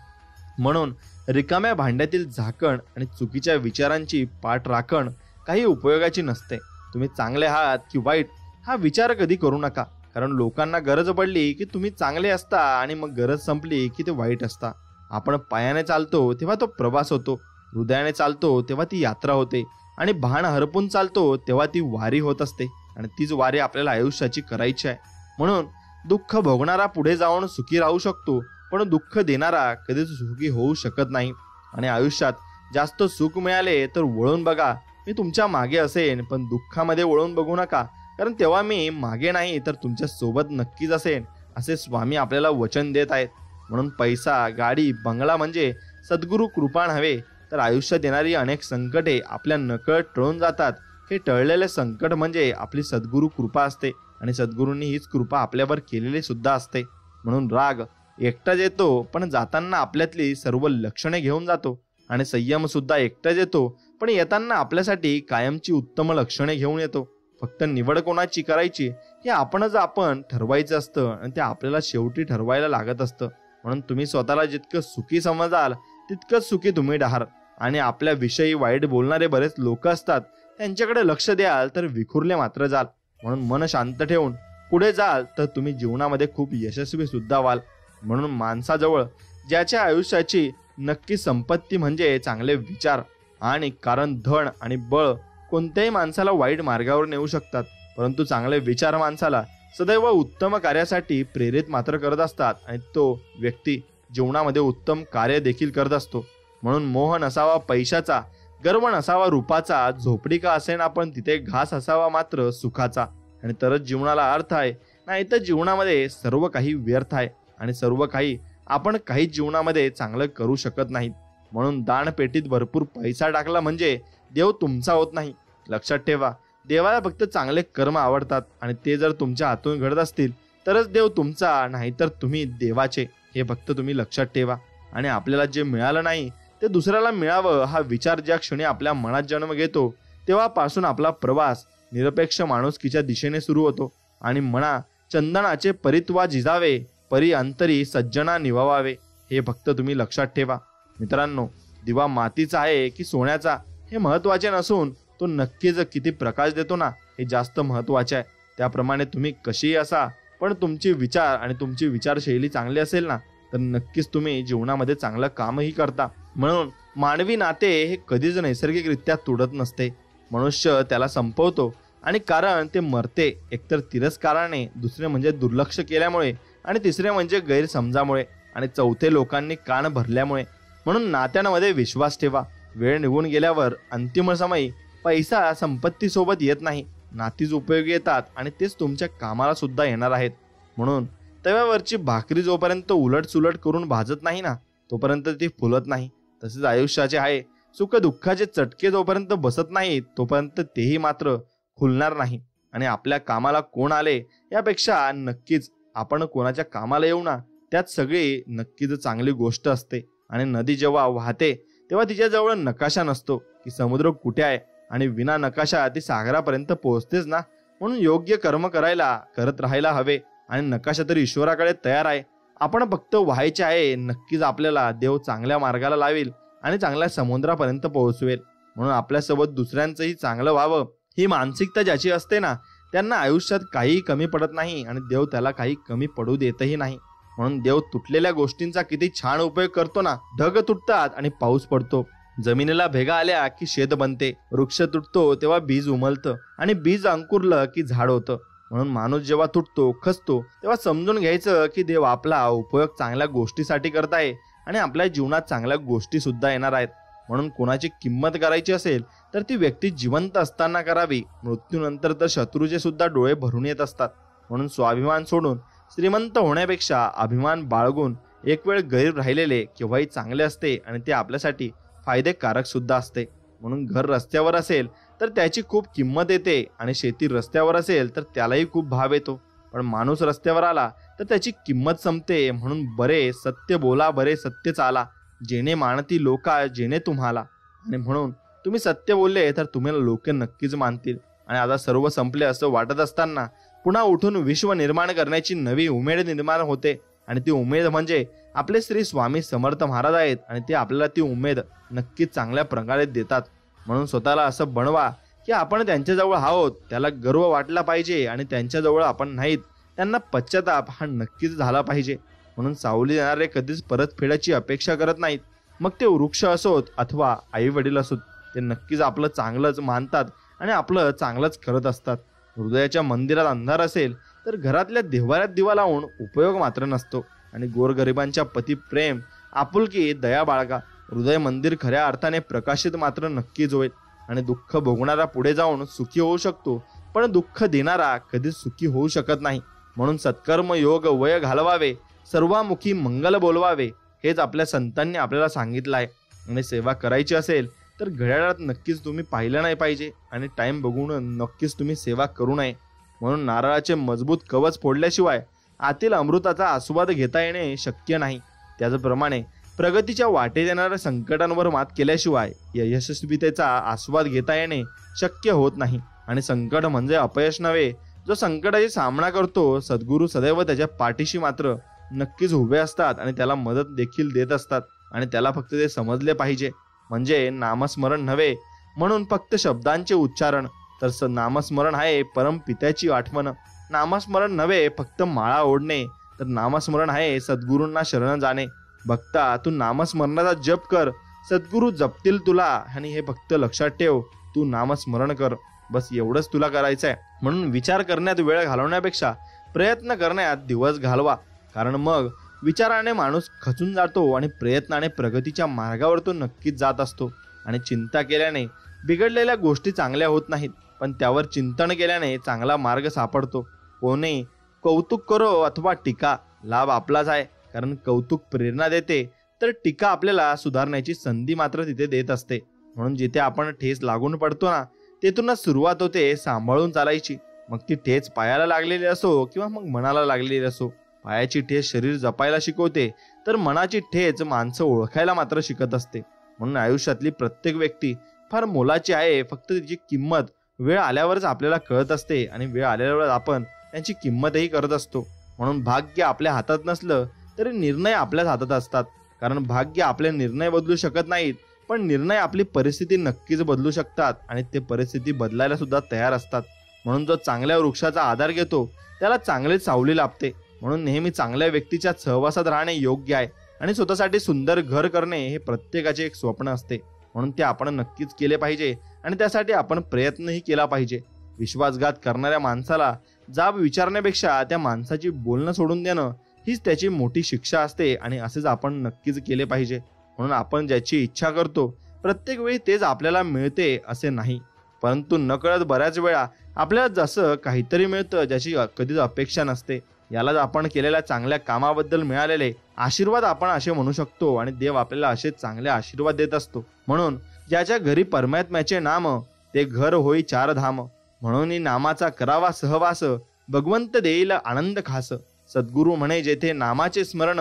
म्हणून रिकाम्या भांड्यातील झाकण आणि चुकीच्या विचारांची पाठराखण काही उपयोगाची नसते. तुम्ही चांगले आहात की वाईट हा विचार कधी करू नका. कारण लोकांना गरज पडली की तुम्ही चांगले असता आणि मग गरज संपली की ते वाईट असता. आपण पायाने चालतो तेव्हा तो प्रवास होतो, हृदयाने चालतो तेव्हा ती यात्रा होते, आणि भान हरपून चालतो तेव्हा ती वारी होत असते. आणि तीच वारी आपल्याला आयुष्याची करायची आहे. म्हणून दुःख भोगणारा पुढे जाऊन सुखी राहू शकतो, पण दुःख देणारा कधीच सुखी होऊ शकत नाही. आणि आयुष्यात जास्त सुख मिळाले तर वळून बघा, मी तुमच्या मागे असेन, पण दुःखामध्ये वळून बघू नका, कारण तेव्हा मी मागे नाही तर तुमच्या सोबत नक्कीच असेन, असे स्वामी आपल्याला वचन देत आहेत. म्हणून पैसा, गाडी, बंगला म्हणजे सद्गुरू कृपा नव्हे, तर आयुष्यात येणारी अनेक संकटे आपल्या नकळत टळून जातात. हे टळलेले संकट म्हणजे आपली सद्गुरू कृपा असते, आणि सद्गुरूंनी हीच कृपा आपल्यावर केलेली सुद्धा असते. म्हणून राग एकटाच येतो, पण जाताना आपल्यातली सर्व लक्षणे घेऊन जातो. आणि संयम सुद्धा एकटाच येतो, पण येताना आपल्यासाठी कायमची उत्तम लक्षणे घेऊन येतो. फक्त निवड कोणाची करायची हे आपण ठरवायचं असतं, आणि ते आपल्याला शेवटी ठरवायला लागत असतं. म्हणून तुम्ही स्वतःला जितकं सुखी समजाल तितकंच सुखी तुम्ही राहाल. आणि आपल्या विषयी वाईट बोलणारे बरेच लोक असतात, त्यांच्याकडे लक्ष द्याल तर विखुरले मात्र जाल. म्हणून मन शांत ठेवून पुढे जाल तर तुम्ही जीवनामध्ये खूप यशस्वी सुद्धा व्हाल. म्हणून माणसाजवळ ज्याच्या आयुष्याची नक्की संपत्ती म्हणजे चांगले विचार. आणि कारण धन आणि बळ कोणत्याही माणसाला वाईट मार्गावर नेऊ शकतात, परंतु चांगले विचार माणसाला सदैव उत्तम कार्यासाठी प्रेरित मात्र करत असतात, आणि तो व्यक्ती जीवनामध्ये उत्तम कार्य देखील करत असतो. म्हणून मोह नसावा पैशाचा, गर्व नसावा रूपाचा, झोपडी का असेना पण तिथे घास असावा मात्र सुखाचा. आणि तरच जीवनाला अर्थ आहे, नाही तर जीवनामध्ये सर्व काही व्यर्थ आहे, आणि सर्व काही आपण काही जीवनामध्ये चांगलं करू शकत नाहीत. म्हणून दानपेटीत भरपूर पैसा टाकला म्हणजे देव तुमचा होत नाही. लक्षात ठेवा, देवाला फक्त चांगले कर्म आवडतात, आणि ते जर तुमच्या हातून घडत असतील तरच देव तुमचा, नाहीतर तुम्ही देवाचे. हे फक्त तुम्ही लक्षात ठेवा. आणि आपल्याला जे मिळालं नाही ते दुसऱ्याला मिळावं हा विचार ज्या क्षणी आपल्या मनात जन्म घेतो तेव्हापासून आपला प्रवास निरपेक्ष माणुसकीच्या दिशेने सुरू होतो आणि म्हणा चंदनाचे परित्वा जिजावे परी अंतरी सज्जना निवावे. हे फक्त तुम्ही लक्षात ठेवा. मित्रांनो, दिवा मातीचा आहे की सोन्याचा हे महत्वाचे नसून तो नक्कीच किती प्रकाश देतो ना हे जास्त महत्वाचे आहे. त्याप्रमाणे तुम्ही कशीही असा, पण तुमचे विचार आणि तुमची विचारशैली चांगली असेल ना तर नक्कीच तुम्ही जीवनामध्ये चांगलं कामही करता. म्हणून मानवी नाते हे कधीच नैसर्गिकरित्या तुटत नसते. मनुष्य त्याला संपवतो आणि कारण ते मरते, एकतर तिरस्काराने, दुसरे म्हणजे दुर्लक्ष केल्यामुळे आणि तिसरे म्हणजे गैरसमजामुळे आणि चौथे लोकांनी कान भरल्यामुळे. म्हणून नात्यांमध्ये विश्वास ठेवा. वेळ निघून गेल्यावर अंतिम समयी पैसा संपत्ती सोबत येत नाही, नातीच उपयोगी येतात आणि तेच तुमच्या कामाला सुद्धा येणार आहेत. म्हणून तव्यावरची भाकरी जोपर्यंत उलट सुलट करून भाजत नाही ना तोपर्यंत ती फुलत नाही. तसेच आयुष्याचे आहे सुख दुःखाचे चटके जोपर्यंत बसत नाहीत तोपर्यंत तेही मात्र खुलणार नाही. आणि आपल्या कामाला कोण आले यापेक्षा नक्कीच आपण कोणाच्या कामाला येऊ ना त्यात सगळी नक्कीच चांगली गोष्ट असते. आणि नदी जेव्हा वाहते तेव्हा तिच्याजवळ नकाशा नसतो की समुद्र कुठे आहे आणि विना नकाशा ती सागरापर्यंत पोहोचतेच ना. म्हणून योग्य कर्म करत राहायला हवे आणि नकाशा तर ईश्वराकडे तयार आहे. आपण फक्त व्हायचे आहे. नक्कीच आपल्याला देव चांगल्या मार्गाला लावेल आणि चांगल्या समुद्रापर्यंत पोहोचवेल. म्हणून आपल्यासोबत दुसऱ्यांचंही चांगलं व्हावं ही मानसिकता ज्याची असते ना त्यांना आयुष्यात काही कमी पडत नाही आणि देव त्याला काही कमी पडू देतही नाही. म्हणून देव तुटलेल्या गोष्टींचा किती छान उपयोग करतो ना. ढग तुटतात आणि पाऊस पडतो, जमिनीला भेगा आल्या की शेत बनते, वृक्ष तुटतो तेव्हा बीज उमलतं आणि बीज अंकुरलं की झाड होतं. म्हणून माणूस जेव्हा तुटतो खचतो तेव्हा समजून घ्यायचं की देव आपला उपयोग चांगल्या गोष्टीसाठी करताय आणि आपल्या जीवनात चांगल्या गोष्टी सुद्धा येणार आहेत. म्हणून कोणाची किंमत करायची असेल तर ती व्यक्ती जिवंत असताना करावी. मृत्यूनंतर तर शत्रूचे सुद्धा डोळे भरून येत असतात. म्हणून स्वाभिमान सोडून श्रीमंत होण्यापेक्षा अभिमान बाळगून एक वेळ गरीब राहिलेले केव्हाही चांगले असते आणि ते आपल्यासाठी फायदेकारक सुद्धा असते. म्हणून घर रस्त्यावर असेल तर त्याची खूप किंमत येते आणि शेती रस्त्यावर असेल तर त्यालाही खूप भाव येतो. पण माणूस रस्त्यावर आला तर त्याची किंमत संपते. म्हणून बरे सत्य बोला, बरे सत्य चाला, जेणे मानती लोका जेणे तुम्हाला. आणि म्हणून तुम्ही सत्य बोलले तर तुम्हाला लोक नक्कीच मानतील. आणि आता सर्व संपले असं वाटत असताना पुन्हा उठून विश्व निर्माण करण्याची नवी उमेद निर्माण होते. आणि ती उमेद म्हणजे आपले श्री स्वामी समर्थ महाराज आहेत आणि ते आपल्याला ती उमेद नक्कीच चांगल्या प्रकारे देतात. म्हणून स्वतःला असं बनवा की आपण त्यांच्याजवळ आहोत, त्याला गर्व वाटला पाहिजे आणि त्यांच्याजवळ आपण नाहीत त्यांना पश्चाताप हा नक्कीच झाला पाहिजे. म्हणून सावली देणारे कधीच परतफेडाची अपेक्षा करत नाहीत. मग ते वृक्ष असोत अथवा आई वडील असोत, ते नक्कीच आपलं चांगलंच मानतात आणि आपलं चांगलंच करत असतात. हृदयाच्या मंदिरात अंधार असेल तर घरातल्या देव्हाऱ्यात दिवा लावून उपयोग मात्र नसतो. आणि गोरगरिबांच्या पती प्रेम, आपुलकी, दया बाळगा. हृदय मंदिर खऱ्या अर्थाने प्रकाशित मात्र नक्कीच होईल. आणि दुःख भोगणारा पुढे जाऊन सुखी होऊ शकतो, पण दुःख देणारा कधीच सुखी होऊ शकत नाही. म्हणून सत्कर्म योग वय घालवावे, सर्वामुखी मंगल बोलवावे, हेच आपल्या संतांनी आपल्याला सांगितलं आहे. आणि सेवा करायची असेल तर घड्याळात नक्कीच तुम्ही पाहिलं नाही पाहिजे आणि टाइम बघून नक्कीच तुम्ही सेवा करू नये. म्हणून नारळाचे मजबूत कवच फोडल्याशिवाय आतील अमृताचा आस्वाद घेता येणे शक्य नाही. त्याचप्रमाणे प्रगतीच्या वाटेत येणाऱ्या संकटांवर मात केल्याशिवाय यशस्वीतेचा आस्वाद घेता येणे शक्य होत नाही. आणि संकट म्हणजे अपयश नव्हे. जो संकटाचा सामना करतो सद्गुरू सदैव त्याच्या पाठीशी मात्र नक्कीच उभे असतात आणि त्याला मदत देखील देत असतात. आणि त्याला फक्त ते समजले पाहिजे. म्हणजे नामस्मरण नव्हे म्हणून फक्त शब्दांचे उच्चारण, तर नामस्मरण आहे परमपित्याची आठवण. नामस्मरण नव्हे फक्त माळा ओढणे, तर नामस्मरण आहे सद्गुरूंना शरण जाणे. भक्ता, तू नामस्मरणाचा जप कर, सद्गुरू जपतील तुला. आणि हे फक्त लक्षात ठेव, तू नामस्मरण कर, बस एवढंच तुला करायचं आहे. म्हणून विचार करण्यात वेळ घालवण्यापेक्षा प्रयत्न करण्यात दिवस घालवा. कारण मग विचाराने माणूस खचून जातो आणि प्रयत्नाने प्रगतीच्या मार्गावर तो नक्कीच जात असतो. आणि चिंता केल्याने बिघडलेल्या गोष्टी चांगल्या होत नाहीत, पण त्यावर चिंतन केल्याने चांगला मार्ग सापडतो. कोणी कौतुक करो अथवा टीका, लाभ आपलाच आहे. कारण कौतुक प्रेरणा देते तर टीका आपल्याला सुधारण्याची संधी मात्र तिथे देत असते. म्हणून जिथे आपण ठेच लागून पडतो ना तेथूनच सुरुवात होते सांभाळून चालायची. मग ती ठेच पायाला लागलेली असो किंवा मग मनाला लागलेली असो. पायाची ठेच शरीर जपायला शिकवते तर मनाची ठेच माणसं ओळखायला मात्र शिकत असते. म्हणून आयुष्यातली प्रत्येक व्यक्ती फार मोलाची आहे, फक्त तिची किंमत वेळ आल्यावरच आपल्याला कळत असते आणि वेळ आल्यावर आपण त्यांची किंमतही करत असतो. म्हणून भाग्य आपल्या हातात नसलं तरी निर्णय आपल्याच हातात असतात. कारण भाग्य आपले निर्णय बदलू शकत नाहीत, पण निर्णय आपली परिस्थिती नक्कीच बदलू शकतात आणि ते परिस्थिती बदलायला सुद्धा तयार असतात. म्हणून जो चांगल्या वृक्षाचा आधार घेतो त्याला चांगलीच सावली लाभते. म्हणून नेहमी चांगल्या व्यक्तीच्या सहवासात राहणे योग्य आहे आणि स्वतःसाठी सुंदर घर करणे हे प्रत्येकाचे एक स्वप्न असते. म्हणून ते आपण नक्कीच केले पाहिजे आणि त्यासाठी आपण प्रयत्नही केला पाहिजे. विश्वासघात करणाऱ्या माणसाला जाब विचारण्यापेक्षा त्या माणसाची बोलणं सोडून देणं हीच त्याची मोठी शिक्षा असते आणि असेच आपण नक्कीच केले पाहिजे. म्हणून आपण ज्याची इच्छा करतो प्रत्येक वेळी तेच आपल्याला मिळते असे नाही, परंतु नकळत बऱ्याच वेळा आपल्याला जसं काहीतरी मिळतं ज्याची कधीच अपेक्षा नसते. यालाच आपण केलेल्या चांगल्या कामाबद्दल मिळालेले आशीर्वाद आपण असे म्हणू शकतो आणि देव आपल्याला असे चांगले आशीर्वाद देत असतो. म्हणून ज्याच्या घरी परमात्म्याचे नाम ते घर होई चार धाम. म्हणून नामाचा करावा सहवास भगवंत देईल आनंद खास. सद्गुरू म्हणे जेथे नामाचे स्मरण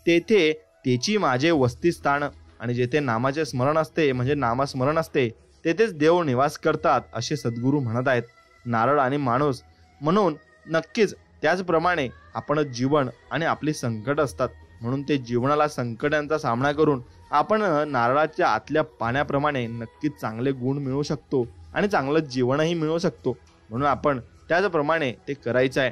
तेथे तेची माझे वस्तीस्थान. आणि जेथे नामाचे स्मरण असते म्हणजे नामस्मरण असते तेथेच देव निवास करतात असे सद्गुरू म्हणत आहेत. नारळ आणि माणूस म्हणून नक्कीच त्याचप्रमाणे आपण जीवन आणि आपली संकट असतात. म्हणून ते जीवनाला संकटांचा सामना करून आपण नारळाच्या आतल्या पाण्याप्रमाणे नक्कीच चांगले गुण मिळवू शकतो आणि चांगलं जीवनही मिळवू शकतो. म्हणून आपण त्याचप्रमाणे ते करायचं आहे.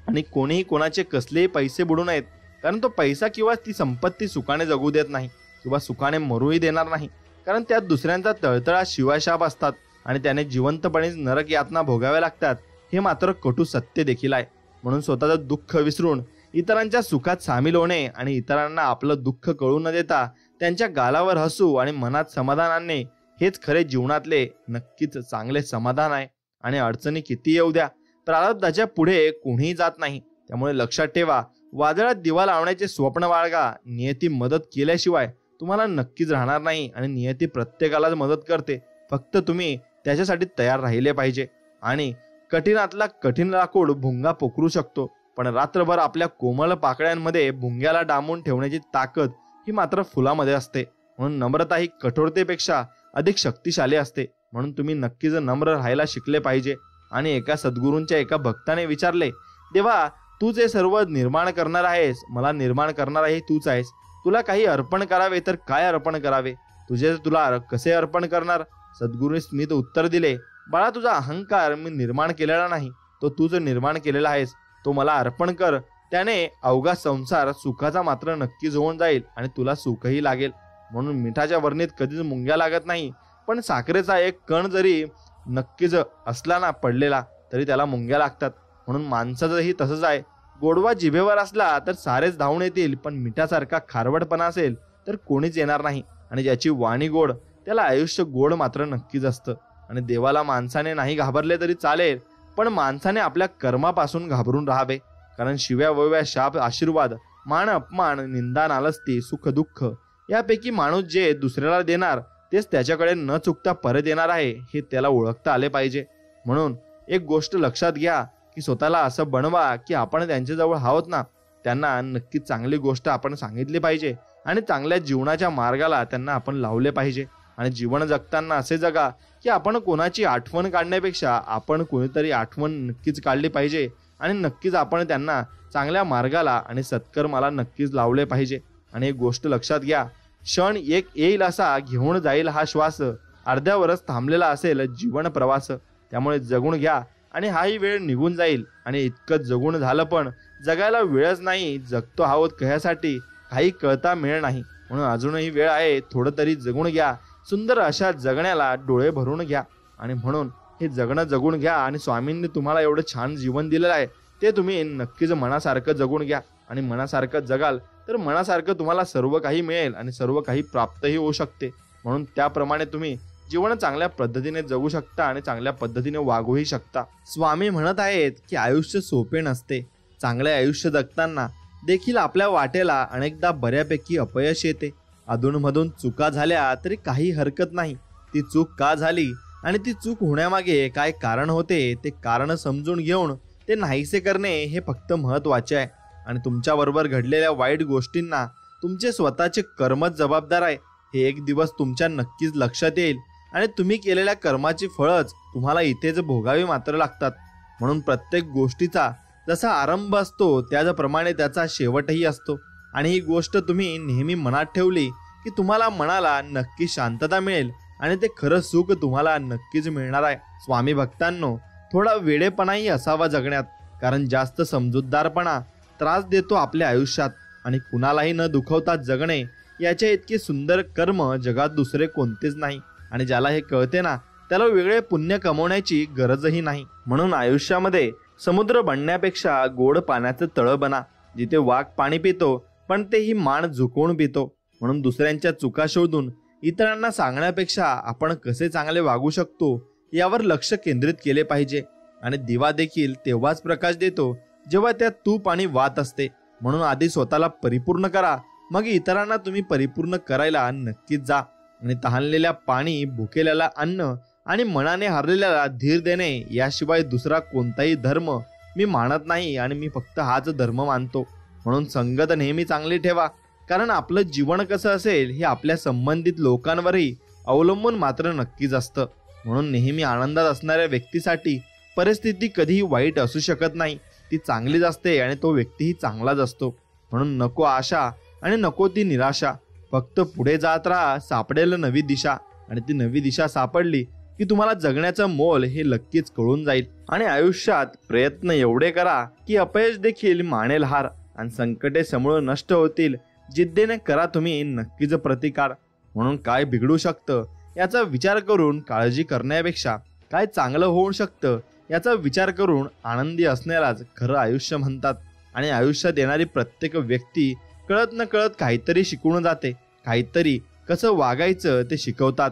आणि कोणीही कोणाचे कसलेही पैसे बुडू नयेत, कारण तो पैसा किंवा ती संपत्ती सुखाने जगू देत नाही किंवा सुखाने मरूही देणार नाही. कारण त्यात दुसऱ्यांचा तळतळा शिवाशाप असतात आणि त्याने जिवंतपणेच नरक यातना भोगाव्या लागतात. हे मात्र कटू सत्य देखील आहे. म्हणून स्वतःचं दुःख विसरून इतरांच्या सुखात सामील होणे आणि इतरांना आपलं दुःख कळू न देता त्यांच्या गालावर हसू आणि मनात समाधान आणणे हेच खरे जीवनातले नक्कीच चांगले समाधान आहे. आणि अडचणी किती येऊ द्या, प्रारब्धाच्या पुढे कोणीही जात नाही. त्यामुळे लक्षात ठेवा, वादळात दिवा लावण्याचे स्वप्न बाळगा. नियती मदत केल्याशिवाय तुम्हाला नक्कीच राहणार नाही आणि नियती प्रत्येकालाच मदत करते. फक्त तुम्ही त्याच्यासाठी तयार राहिले पाहिजे. आणि कठीणातला कठीण लाकूड भुंगा पोखरू शकतो, पण रात्रभर आपल्या कोमल पाकळ्यांमध्ये भुंग्याला डांबून ठेवण्याची ताकद ही मात्र फुलामध्ये असते. म्हणून नम्रता ही कठोरतेपेक्षा अधिक शक्तिशाली असते. म्हणून तुम्ही नक्कीच नम्र राहायला शिकले पाहिजे. आणि एका सद्गुरूंच्या एका भक्ताने विचारले, देवा तू जे सर्व निर्माण करणार आहेस, मला निर्माण करणार आहे तूच आहेस. तुला काही अर्पण करावे तर काय अर्पण करावे, तुझे तुला कसे अर्पण करणार. सद्गुरूंनी स्मित उत्तर दिले, बाळा तुझा अहंकार मी निर्माण केलेला नाही, तो तूच निर्माण केलेला आहेस. तो मला अर्पण कर, त्याने अवघा संसार सुखाचा मात्र नक्कीच होऊन जाईल आणि तुला सुखही लागेल. म्हणून मिठाच्या वर्णीत कधीच मुंग्या लागत नाही, पण साखरेचा एक कण जरी नक्कीच असला ना पडलेला तरी त्याला मुंग्या लागतात. म्हणून माणसाचंही तसंच आहे. गोडवा जिभेवर असला तर सारेच धावून येतील, पण मिठासारखा खारवटपणा असेल तर कोणीच येणार नाही. आणि ज्याची वाणी गोड त्याला आयुष्य गोड मात्र नक्कीच असतं. आणि देवाला माणसाने नाही घाबरले तरी चालेल, पण माणसाने आपल्या कर्मापासून घाबरून राहावे. कारण शिव्या वव्या शाप आशीर्वाद मान अपमान निंदा नालस्ती सुख दुःख यापैकी माणूस जे दुसऱ्याला देणार तेच त्याच्याकडे न चुकता परत येणार आहे हे त्याला ओळखता आले पाहिजे. म्हणून एक गोष्ट लक्षात घ्या की स्वतःला असं बनवा की आपण त्यांच्याजवळ आहोत ना, त्यांना नक्की चांगली गोष्ट आपण सांगितली पाहिजे आणि चांगल्या जीवनाच्या मार्गाला त्यांना आपण लावले पाहिजे. आणि जीवन जगताना असे जगा की आपण कोणाची आठवण काढण्यापेक्षा आपण कोणीतरी आठवण नक्कीच काढली पाहिजे आणि नक्कीच आपण त्यांना चांगल्या मार्गाला आणि सत्कर्माला नक्कीच लावले पाहिजे. आणि एक गोष्ट लक्षात घ्या, क्षण एक येईल असा घेऊन जाईल हा श्वास, अर्ध्यावरच थांबलेला असेल जीवन प्रवास. त्यामुळे जगून घ्या आणि हाही वेळ निघून जाईल. आणि इतकं जगून झालं पण जगायला वेळच नाही, जगतो आहोत कशासाठी काही कळता मिळ नाही. म्हणून अजूनही वेळ आहे, थोडं तरी जगून घ्या. सुंदर अशा जगण्याला डोळे भरून घ्या. आणि म्हणून हे जगणं जगून घ्या. आणि स्वामींनी तुम्हाला एवढं छान जीवन दिलेलं आहे ते तुम्ही नक्कीच मनासारखं जगून घ्या. आणि मनासारखं जगाल तर मनासारखं तुम्हाला सर्व काही मिळेल आणि सर्व काही प्राप्तही होऊ शकते. म्हणून त्याप्रमाणे तुम्ही जीवन चांगल्या पद्धतीने जगू शकता आणि चांगल्या पद्धतीने वागूही शकता. स्वामी म्हणत आहेत की आयुष्य सोपे नसते. चांगले आयुष्य जगताना देखील आपल्या वाटेला अनेकदा बऱ्यापैकी अपयश येते. अधूनमधून चुका झाल्या तरी काही हरकत नाही. ती चूक का झाली आणि ती चूक होण्यामागे काय कारण होते ते कारण समजून घेऊन ते नाहीसे करणे हे फक्त महत्त्वाचे आहे. आणि तुमच्याबरोबर घडलेल्या वाईट गोष्टींना तुमचे स्वतःचे कर्मच जबाबदार आहे हे एक दिवस तुमच्या नक्कीच लक्षात येईल. आणि तुम्ही केलेल्या कर्माची फळच तुम्हाला इथेच भोगावी मात्र लागतात. म्हणून प्रत्येक गोष्टीचा जसा आरंभ असतो त्याचप्रमाणे त्याचा शेवटही असतो. आणि ही गोष्ट तुम्ही नेहमी मनात ठेवली की तुम्हाला मनाला नक्की शांतता मिळेल आणि ते खरं सुख तुम्हाला नक्कीच मिळणार आहे. स्वामी भक्तांनो, थोडा वेडेपणाही असावा जगण्यात, कारण जास्त समजूतदारपणा त्रास देतो आपल्या आयुष्यात. आणि कुणालाही न दुखवता जगणे याचे इतके सुंदर कर्म जगात दुसरे कोणतेच नाही. आणि ज्याला हे कळते ना, त्याला वेगळे पुण्य कमवण्याची गरजही नाही. म्हणून आयुष्यामध्ये समुद्र बनण्यापेक्षा गोड पाण्याचं तळं बना, जिथे वाघ पाणी पितो पण तेही मान झुकवून पितो. म्हणून दुसऱ्यांच्या चुका शोधून इतरांना सांगण्यापेक्षा आपण कसे चांगले वागू शकतो यावर लक्ष केंद्रित केले पाहिजे. आणि दिवा देखील तेव्हाच प्रकाश देतो जेव्हा त्यात तूप आणि वात असते. म्हणून आधी स्वतःला परिपूर्ण करा, मग इतरांना तुम्ही परिपूर्ण करायला नक्कीच जा. आणि तहानलेल्या पाणी, भुकेल्याला अन्न आणि मनाने हरलेल्याला धीर देणे याशिवाय दुसरा कोणताही धर्म मी मानत नाही आणि मी फक्त हाच धर्म मानतो. म्हणून संगत नेहमी चांगली ठेवा, कारण आपलं जीवन कसं असेल हे आपल्या संबंधित लोकांवरही अवलंबून मात्र नक्कीच असतं. म्हणून नेहमी आनंदात असणाऱ्या व्यक्तीसाठी परिस्थिती कधीही वाईट असू शकत नाही, ती चांगलीच असते आणि तो व्यक्तीही चांगलाच असतो. म्हणून नको आशा आणि नको ती निराशा, फक्त पुढे जात राहा, सापडेल नवी दिशा. आणि ती नवी दिशा सापडली की तुम्हाला जगण्याचं मोल हे नक्कीच कळून जाईल. आणि आयुष्यात प्रयत्न एवढे करा की अपयश देखील मानेल हार, आणि संकटे समूळ नष्ट होतील. जिद्दीने करा तुम्ही नक्कीच प्रतिकार. म्हणून काय बिघडू शकतं याचा विचार करून काळजी करण्यापेक्षा काय चांगलं होऊ शकतं याचा विचार करून आनंदी असण्यालाच खरं आयुष्य म्हणतात. आणि आयुष्यात येणारी प्रत्येक व्यक्ती कळत न कळत काहीतरी शिकवून जाते. काहीतरी कसं वागायचं ते शिकवतात,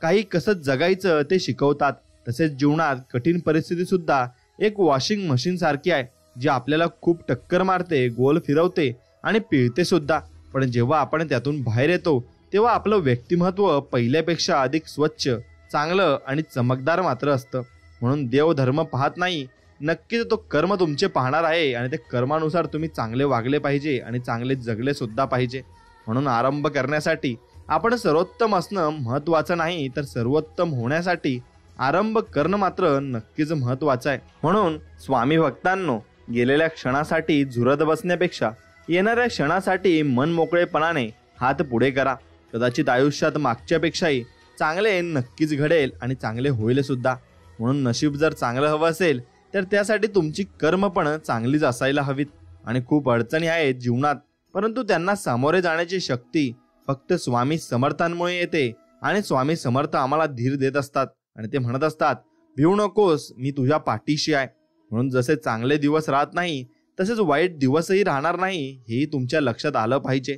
काही कसं जगायचं ते शिकवतात. तसेच जीवनात कठीण परिस्थिती सुद्धा एक वॉशिंग मशीन सारखी आहे, जी आपल्याला खूप टक्कर मारते, गोल फिरवते आणि पिळते सुद्धा. पण जेव्हा आपण त्यातून बाहेर येतो तेव्हा आपलं व्यक्तिमत्व पहिल्यापेक्षा अधिक स्वच्छ, चांगलं आणि चमकदार मात्र असतं. म्हणून देव धर्म पाहत नाही, नक्कीच तो कर्म तुमचे पाहणार आहे. आणि त्या कर्मानुसार तुम्ही चांगले वागले पाहिजे आणि चांगले जगले सुद्धा पाहिजे. म्हणून आरंभ करण्यासाठी आपण सर्वोत्तम असणं महत्वाचं नाही, तर सर्वोत्तम होण्यासाठी आरंभ करणं मात्र नक्कीच महत्वाचं आहे. म्हणून स्वामी भक्तांनो, गेलेल्या क्षणासाठी झुरत बसण्यापेक्षा येणाऱ्या क्षणासाठी मन मोकळेपणाने हात पुढे करा. कदाचित आयुष्यात मागच्यापेक्षाही चांगले नक्कीच घडेल आणि चांगले होईल सुद्धा. म्हणून नशीब जर चांगलं हवं असेल तर त्यासाठी तुमची कर्म पण चांगलीच असायला हवीत. आणि खूप अडचणी आहेत जीवनात, परंतु त्यांना सामोरे जाण्याची शक्ती फक्त स्वामी समर्थांमुळे येते. आणि स्वामी समर्थ आम्हाला धीर देत असतात आणि ते म्हणत असतात, भिवू नकोस, मी तुझ्या पाठीशी आहे. म्हणून जसे चांगले दिवस राहत नाही तसेच वाईट दिवसही राहणार नाही, हेही तुमच्या लक्षात आलं पाहिजे.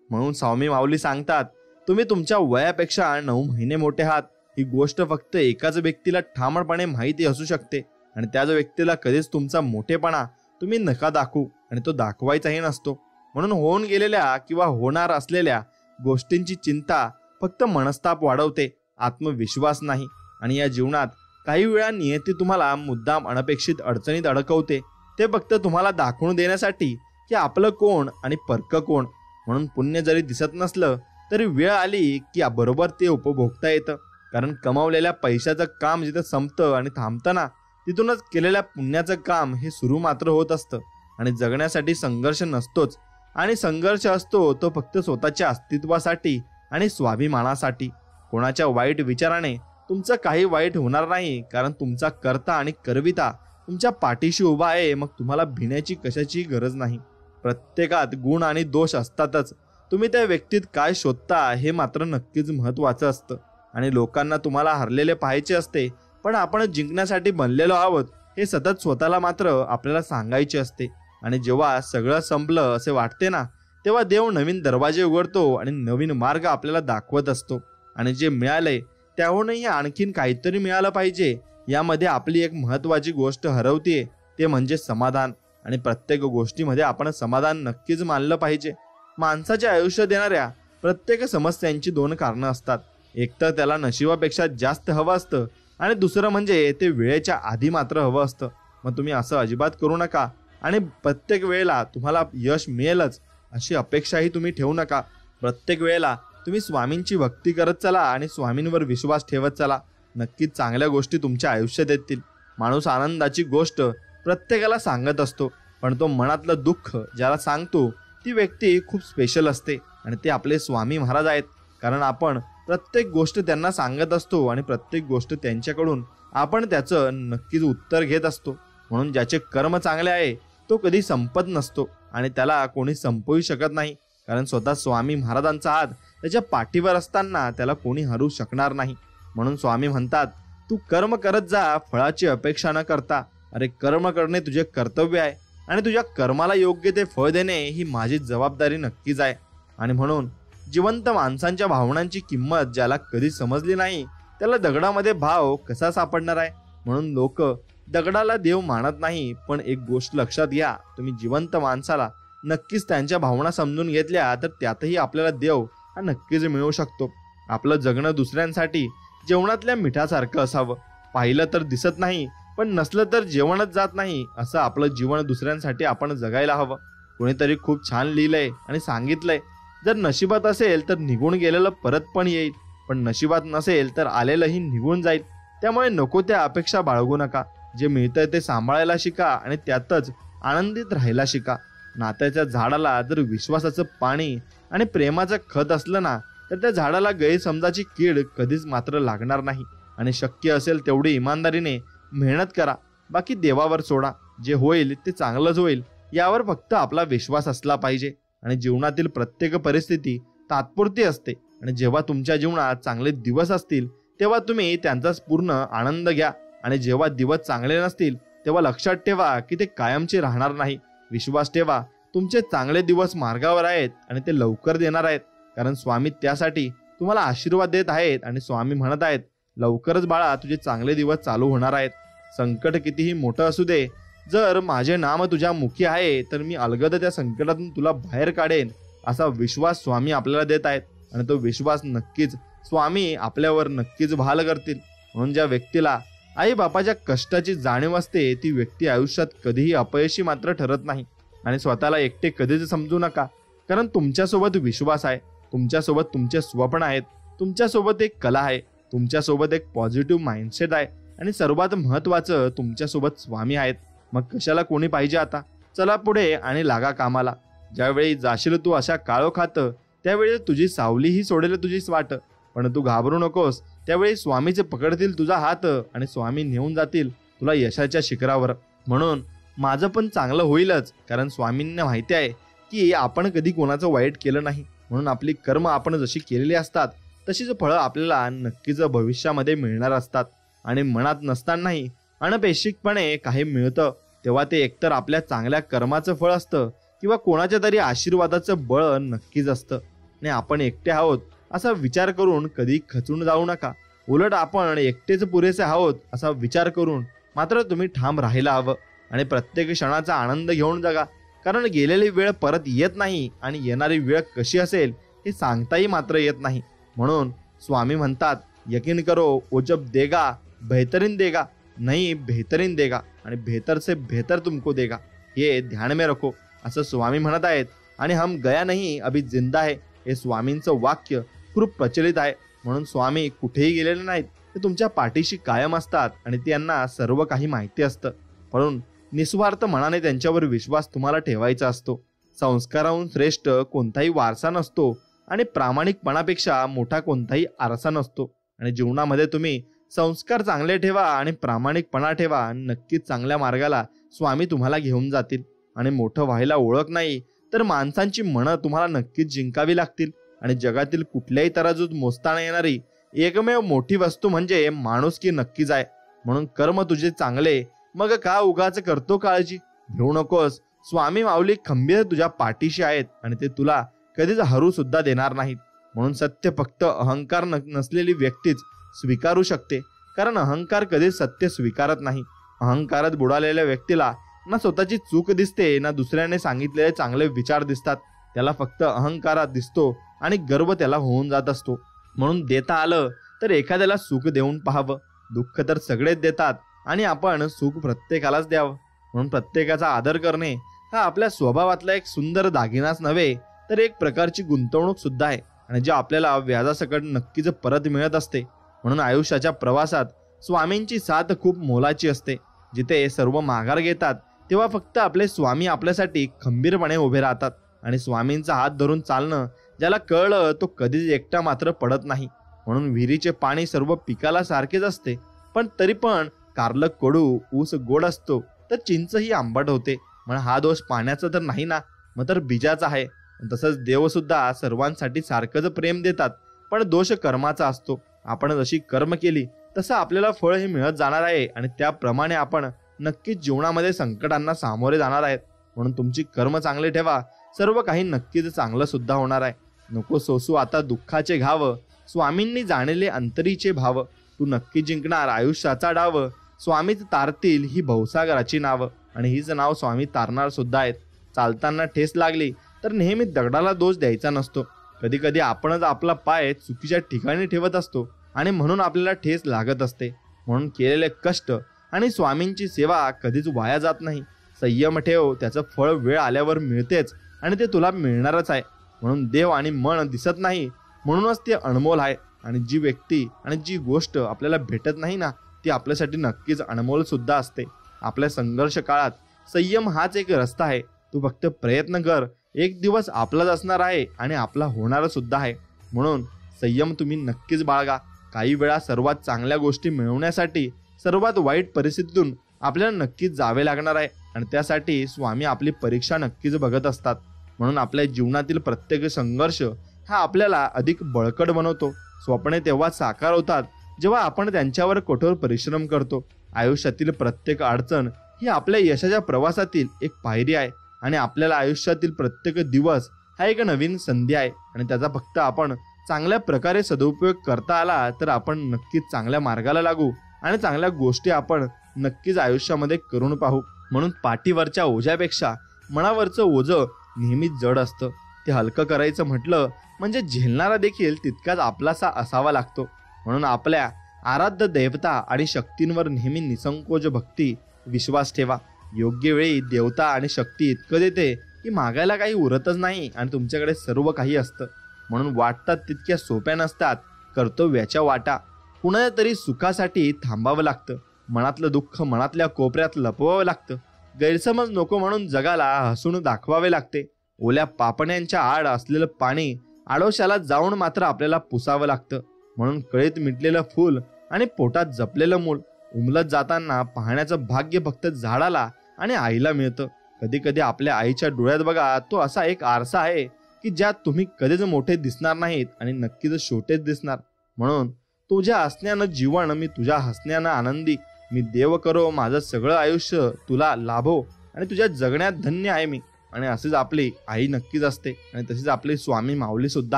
म्हणून स्वामी माऊली सांगतात, तुम्ही तुमच्या वयापेक्षा 9 महिने मोठे आहात. ही गोष्ट फक्त एकाच व्यक्तीला ठामपणे माहिती असू शकते आणि त्याच व्यक्तीला कधीच तुमचा मोठेपणा तुम्ही नका दाखवू आणि तो दाखवायचाही नसतो. म्हणून होऊन गेलेल्या किंवा होणार असलेल्या गोष्टींची चिंता फक्त मनस्ताप वाढवते, आत्मविश्वास नाही. आणि या जीवनात काही वेळा नियती तुम्हाला मुद्दाम अनपेक्षित अडचणीत अडकवते, ते फक्त तुम्हाला दाखवून देण्यासाठी की आपलं कोण आणि परक कोण. म्हणून पुण्य जरी दिसत नसलं तरी वेळ आली की बरोबर ते उपभोगता येतं. कारण कमावलेल्या पैशाचं काम जिथं संपतं आणि थांबतं ना, तिथूनच केलेल्या पुण्याचं काम हे सुरू मात्र होत असतं. आणि जगण्यासाठी संघर्ष नसतोच, आणि संघर्ष असतो तो फक्त स्वतःच्या अस्तित्वासाठी आणि स्वाभिमानासाठी. कोणाच्या वाईट विचाराने तुमचं काही वाईट होणार नाही, कारण तुमचा कर्ता आणि करविता तुमच्या पाठीशी उभा आहे. मग तुम्हाला भिण्याची कशाची गरज नाही. प्रत्येकात गुण आणि दोष असतातच, तुम्ही त्या व्यक्तीत काय शोधता हे मात्र नक्कीच महत्वाचं असतं. आणि लोकांना तुम्हाला हरलेले पाहायचे असते, पण आपण जिंकण्यासाठी बनलेलो आहोत हे सतत स्वतःला मात्र आपल्याला सांगायचे असते. आणि जेव्हा सगळं संपलं असे वाटते ना, तेव्हा देव नवीन दरवाजे उघडतो आणि नवीन मार्ग आपल्याला दाखवत असतो. आणि जे मिळालंय त्याहूनही आणखीन काहीतरी मिळालं पाहिजे, यामध्ये आपली एक महत्वाची गोष्ट हरवतीये, ते म्हणजे समाधान. आणि प्रत्येक गोष्टीमध्ये आपण समाधान नक्कीच मानलं पाहिजे. माणसाचे आयुष्य देणाऱ्या प्रत्येक समस्यांची 2 कारणं असतात. एक तर त्याला नशिबापेक्षा जास्त हवं असतं, आणि दुसरं म्हणजे ते वेळेच्या आधी मात्र हवं असतं. मग तुम्ही असं अजिबात करू नका आणि प्रत्येक वेळेला तुम्हाला यश मिळेलच अशी अपेक्षाही तुम्ही ठेवू नका. प्रत्येक वेळेला तुम्ही स्वामींची भक्ती करत चला आणि स्वामींवर विश्वास ठेवत चला. नक्कीच चांगल्या गोष्टी तुमच्या आयुष्यात येतील. माणूस आनंदाची गोष्ट प्रत्येकाला सांगत असतो, पण तो मनातलं दुःख ज्याला सांगतो ती व्यक्ती खूप स्पेशल असते आणि ते आपले स्वामी महाराज आहेत. कारण आपण प्रत्येक गोष्ट त्यांना सांगत असतो आणि प्रत्येक गोष्ट त्यांच्याकडून आपण त्याचं नक्कीच उत्तर घेत असतो. म्हणून ज्याचे कर्म चांगले आहे तो कधी संपत नसतो आणि त्याला कोणी संपवू शकत नाही. कारण स्वतः स्वामी महाराजांचा हात त्याच्या पाठीवर असताना त्याला कोणी हरू शकणार नाही. म्हणून स्वामी म्हणतात, तू कर्म करत जा, फळाची अपेक्षा न करता. अरे कर्म करणे तुझे कर्तव्य आहे आणि तुझ्या कर्माला योग्य ते फळ देणे ही माझी जबाबदारी नक्कीच आहे. आणि म्हणून जिवंत माणसांच्या भावनांची किंमत ज्याला कधी समजली नाही त्याला दगडामध्ये भाव कसा सापडणार आहे. म्हणून लोक दगडाला देव मानत नाही, पण एक गोष्ट लक्षात घ्या, तुम्ही जिवंत माणसाला नक्कीच त्यांच्या भावना समजून घेतल्या तर त्यातही आपल्याला देव हा नक्कीच मिळू शकतो. आपलं जगणं दुसऱ्यांसाठी जेवणातल्या मिठासारखं असावं. पाहिलं तर दिसत नाही, पण नसलं तर जेवणच जात नाही, असं आपलं जीवन दुसऱ्यांसाठी आपण जगायला हवं. कोणीतरी खूप छान लिहिलंय आणि सांगितलंय, जर नशिबात असेल तर निघून गेलेलं परत पण येईल, पण नशिबात नसेल तर आलेलंही निघून जाईल. त्यामुळे नको त्या अपेक्षा बाळगू नका. जे मिळतंय ते सांभाळायला शिका आणि त्यातच आनंदित राहायला शिका. नात्याच्या झाडाला जर विश्वासाचं पाणी आणि प्रेमाचं खत असलं ना तर त्या झाडाला गैरसमजाची कीड कधीच मात्र लागणार नाही. आणि शक्य असेल तेवढी इमानदारीने मेहनत करा, बाकी देवावर सोडा. जे होईल ते चांगलंच होईल यावर फक्त आपला विश्वास असला पाहिजे. आणि जीवनातील प्रत्येक परिस्थिती तात्पुरती असते आणि जेव्हा तुमच्या जीवनात चांगले दिवस असतील तेव्हा तुम्ही त्यांचा पूर्ण आनंद घ्या आणि जेव्हा दिवस चांगले नसतील तेव्हा लक्षात ठेवा की ते कायमचे राहणार नाही. विश्वास ठेवा, तुमचे चांगले दिवस मार्गावर आहेत आणि ते लवकर देणार आहेत. कारण स्वामी त्यासाठी तुम्हाला आशीर्वाद देत आहेत आणि स्वामी म्हणत आहेत, लवकरच बाळा तुझे चांगले दिवस चालू होणार आहेत. संकट कितीही मोठं असू दे, जर माझे नाम तुझ्या मुखी आहे तर मी अलगद त्या संकटातून तुला बाहेर काढेन, असा विश्वास स्वामी आपल्याला देत आहेत. आणि तो विश्वास नक्कीच स्वामी आपल्यावर नक्कीच भाल करतील. म्हणून ज्या व्यक्तीला आई बापाच्या कष्टाची जाणीव असते ती व्यक्ती आयुष्यात कधीही अपयशी मात्र ठरत नाही. आणि स्वतःला एकटे कधीच समजू नका, कारण तुमच्यासोबत विश्वास आहे, तुमच्यासोबत तुमचे स्वप्न आहेत, तुमच्यासोबत एक कला आहे, तुमच्यासोबत एक पॉझिटिव्ह माइंडसेट आहे आणि सर्वात महत्त्वाचं तुमच्यासोबत स्वामी आहेत. मग कशाला कोणी पाहिजे आता? चला पुढे आणि लागा कामाला. ज्यावेळी जाशील तू अशा काळोखात त्यावेळी तुझी सावलीही सोडेल तुझीच वाट. पण तू घाबरू नकोस, त्यावेळी स्वामीचे पकडतील तुझा हात आणि स्वामी नेऊन जातील तुला यशाच्या शिखरावर. म्हणून माझं पण चांगलं होईलच, कारण स्वामींना माहिती आहे की आपण कधी कोणाचं वाईट केलं नाही. म्हणून आपली कर्म आपण जशी केलेली असतात तशीच फळं आपल्याला नक्कीच भविष्यामध्ये मिळणार असतात. आणि मनात नसतानाही अनपेक्षितपणे काही मिळतं तेव्हा ते एकतर आपल्या चांगल्या कर्माचं फळ असतं किंवा कोणाच्या तरी आशीर्वादाचं बळ नक्कीच असतं. आणि आपण एकटे आहोत असा विचार करून कधी खचून जाऊ नका. उलट आपण एकटेच पुरेसे आहोत असा विचार करून मात्र तुम्ही ठाम राहायला हवं आणि प्रत्येक क्षणाचा आनंद घेऊन जगा. कारण गेलेली वेळ परत येत नाही आणि येणारी वेळ कशी असेल हे सांगताही मात्र येत नाही. म्हणून स्वामी म्हणतात, यकीन करो वो जब देगा बेहतरीन देगा, नहीं बेहतरीन देगा आणि बेहतर से बेहतर तुमको देगा, ये ध्यान में रखो, असं स्वामी म्हणत आहेत. आणि हम गया नहीं अभी जिंदा है हे स्वामींचं वाक्य खूप प्रचलित आहे. म्हणून स्वामी कुठेही गेलेले नाहीत, ते तुमच्या पाठीशी कायम असतात आणि त्यांना सर्व काही माहिती असतं. म्हणून निस्वार्थ मनाने त्यांच्यावर विश्वास तुम्हाला ठेवायचा असतो. संस्काराहून श्रेष्ठ कोणताही वारसा नसतो आणि प्रामाणिकपणापेक्षा मोठा कोणताही आरसा नसतो. आणि जीवनामध्ये तुम्ही संस्कार चांगले ठेवा आणि प्रामाणिकपणा ठेवा, नक्कीच चांगल्या मार्गाला स्वामी तुम्हाला घेऊन जातील. आणि मोठं व्हायला ओळख नाही तर माणसांची मनं तुम्हाला नक्कीच जिंकावी लागतील. आणि जगातील कुठल्याही तराजूत मोजता येणारी एकमेव मोठी वस्तू म्हणजे माणुसकी नक्कीच आहे. म्हणून कर्म तुझे चांगले, मग का उगाच करतो काळजी. घेऊ नकोस, स्वामी माऊली खंबीर तुझ्या पाठीशी आहेत आणि ते तुला कधीच हरू सुद्धा देणार नाहीत. म्हणून सत्य फक्त अहंकार नसलेली व्यक्तीच स्वीकारू शकते, कारण अहंकार कधीच सत्य स्वीकारत नाही. अहंकारात बुडालेल्या व्यक्तीला ना स्वतःची चूक दिसते ना दुसऱ्याने सांगितलेले चांगले विचार दिसतात. त्याला फक्त अहंकारात दिसतो आणि गर्व त्याला होऊन जात असतो. म्हणून देता आलं तर एखाद्याला सुख देऊन पाहावं. दुःख तर सगळेच देतात आणि आपण सुख प्रत्येकालाच द्यावं. म्हणून प्रत्येकाचा आदर करणे हा आपल्या स्वभावातला एक सुंदर दागिनाच नव्हे तर एक प्रकारची गुंतवणूक सुद्धा आहे. आणि जे आपल्याला व्याजासकट नक्कीच परत मिळत असते. म्हणून आयुष्याच्या प्रवासात स्वामींची साथ खूप मोलाची असते. जिथे सर्व माघार घेतात तेव्हा फक्त आपले स्वामी आपल्यासाठी खंबीरपणे उभे राहतात. आणि स्वामींचा हात धरून चालणं ज्याला कळलं तो कधीच एकटा मात्र पडत नाही. म्हणून विहिरीचे पाणी सर्व पिकाला सारखेच असते, पण तरी पण कारलं कडू, ऊस गोड असतो तर चिंच ही आंबट होते. मग हा दोष पाण्याचा तर नाही ना, मग तर बीजाचा आहे. तसंच देव सुद्धा सर्वांसाठी सारखंच प्रेम देतात, पण दोष कर्माचा असतो. आपण जशी कर्म केली तसं आपल्याला फळ हे मिळत जाणार आहे आणि त्याप्रमाणे आपण नक्कीच जीवनामध्ये संकटांना सामोरे जाणार आहेत. म्हणून तुमची कर्म चांगले ठेवा, सर्व काही नक्कीच चांगलं सुद्धा होणार आहे. नको सोसू आता दुःखाचे घाव, स्वामींनी जाणले अंतरीचे भाव. तू नक्की जिंकणार आयुष्याचा डाव, स्वामीच तारतील ही भवसागराची नाव. आणि हीच नाव स्वामी तारणार सुद्धा आहेत. चालताना ठेस लागली तर नेहमी दगडाला दोष द्यायचा नसतो. कधी कधी आपणच आपला पाय चुकीच्या ठिकाणी ठेवत असतो आणि म्हणून आपल्याला ठेस लागत असते. म्हणून केलेले कष्ट आणि स्वामींची सेवा कधीच वाया जात नाही. संयम ठेव, त्याचं फळ वेळ आल्यावर मिळतेच आणि ते तुला मिळणारच आहे. म्हणून देव आणि मन दिसत नाही, म्हणूनच ते अनमोल आहे. आणि जी व्यक्ती आणि जी गोष्ट आपल्याला भेटत नाही ना, ती आपल्यासाठी नक्कीच अनमोल सुद्धा असते. आपल्या संघर्ष काळात संयम हाच एक रस्ता आहे. तू फक्त प्रयत्न कर, एक दिवस आपलाच असणार आहे आणि आपला होणार सुद्धा आहे. म्हणून संयम तुम्ही नक्कीच बाळगा. काही वेळा सर्वात चांगल्या गोष्टी मिळवण्यासाठी सर्वात वाईट परिस्थितीतून आपल्याला नक्कीच जावे लागणार आहे आणि त्यासाठी स्वामी आपली परीक्षा नक्कीच बघत असतात. म्हणून आपल्या जीवनातील प्रत्येक संघर्ष हा आपल्याला अधिक बळकट बनवतो. स्वप्ने तेव्हा साकार होतात जेव्हा आपण त्यांच्यावर कठोर परिश्रम करतो. आयुष्यातील प्रत्येक अडचण ही आपल्या यशाच्या प्रवासातील एक पायरी आहे आणि आपल्याला आयुष्यातील प्रत्येक दिवस हा एक नवीन संधी आहे. आणि त्याचा फक्त आपण चांगल्या प्रकारे सदुपयोग करता आला तर आपण नक्कीच चांगल्या मार्गाला लागू आणि चांगल्या गोष्टी आपण नक्कीच आयुष्यामध्ये करून पाहू. म्हणून पाठीवरच्या ओझ्यापेक्षा मनावरचं ओझं नेहमीच जड असतं. ते हलकं करायचं म्हटलं म्हणजे झेलणारा देखील तितकाच आपलासा असावा लागतो. म्हणून आपल्या आराध्य देवता आणि शक्तींवर नेहमी निसंकोच भक्ती, विश्वास ठेवा. योग्य वेळी देवता आणि शक्ती इतकं देते की मागायला काही उरतच नाही आणि तुमच्याकडे सर्व काही असतं. म्हणून वाटतात तितक्या सोप्या नसतात कर्तव्याच्या वाटा. कुणाच्या तरी सुखासाठी थांबावं लागतं. मनातलं दुःख मनातल्या कोपऱ्यात लपवावं लागतं. गैरसमज नको म्हणून जगाला हसून दाखवावे लागते. ओल्या पापण्यांच्या आड असलेलं पाणी आडोशाला जाऊन मात्र आपल्याला पुसावं लागतं. म्हणून कळीत मिटलेलं फूल आणि पोटात जपलेलं मूल उमलत जाताना पाहण्याचं भाग्य फक्त झाडाला आणि आईला मिळतं. कधी कधी आपल्या आईच्या डोळ्यात बघा, तो असा एक आरसा आहे की ज्यात तुम्ही कधीच मोठे दिसणार नाहीत आणि नक्कीच छोटेच दिसणार. म्हणून तुझ्या हसण्यानं जीवन, मी तुझ्या हसण्यानं आनंदी, मी देव करो माझं सगळं आयुष्य तुला लाभो आणि तुझ्या जगण्यात धन्य आहे मी. आणि असेच आपली आई नक्कीच असते आणि तसेच आपले स्वामी माऊली सुद्धा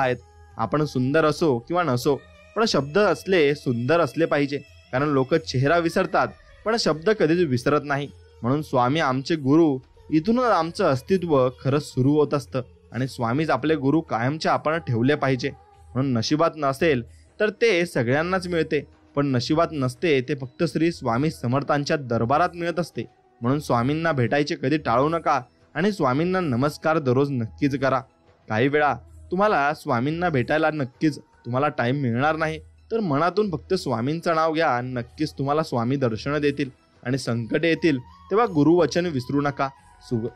आहेत. आपण सुंदर असो किंवा नसो, पण शब्द असले सुंदर असले पाहिजे. कारण लोक चेहरा विसरतात पण शब्द कधीच विसरत नाही. म्हणून स्वामी आमचे गुरु, इथूनच आमचं अस्तित्व खरंच सुरू होत असतं. आणि स्वामीच आपले गुरु कायमचे आपण ठेवले पाहिजे. म्हणून नशिबात नसेल तर ते सगळ्यांनाच मिळते, पण नशिबात नसते ते फक्त श्री स्वामी समर्थांच्या दरबारात मिळत असते. म्हणून स्वामींना भेटायचे कधी टाळू नका आणि स्वामींना नमस्कार दररोज नक्कीच करा. काही वेळा तुम्हाला स्वामींना भेटायला नक्कीच तुम्हाला टाइम मिळणार नाही, तर मनातून फक्त स्वामींचं नाव घ्या. नक्कीच तुम्हाला स्वामी दर्शन देतील. आणि संकट येतील तेव्हा गुरुवचन विसरू नका.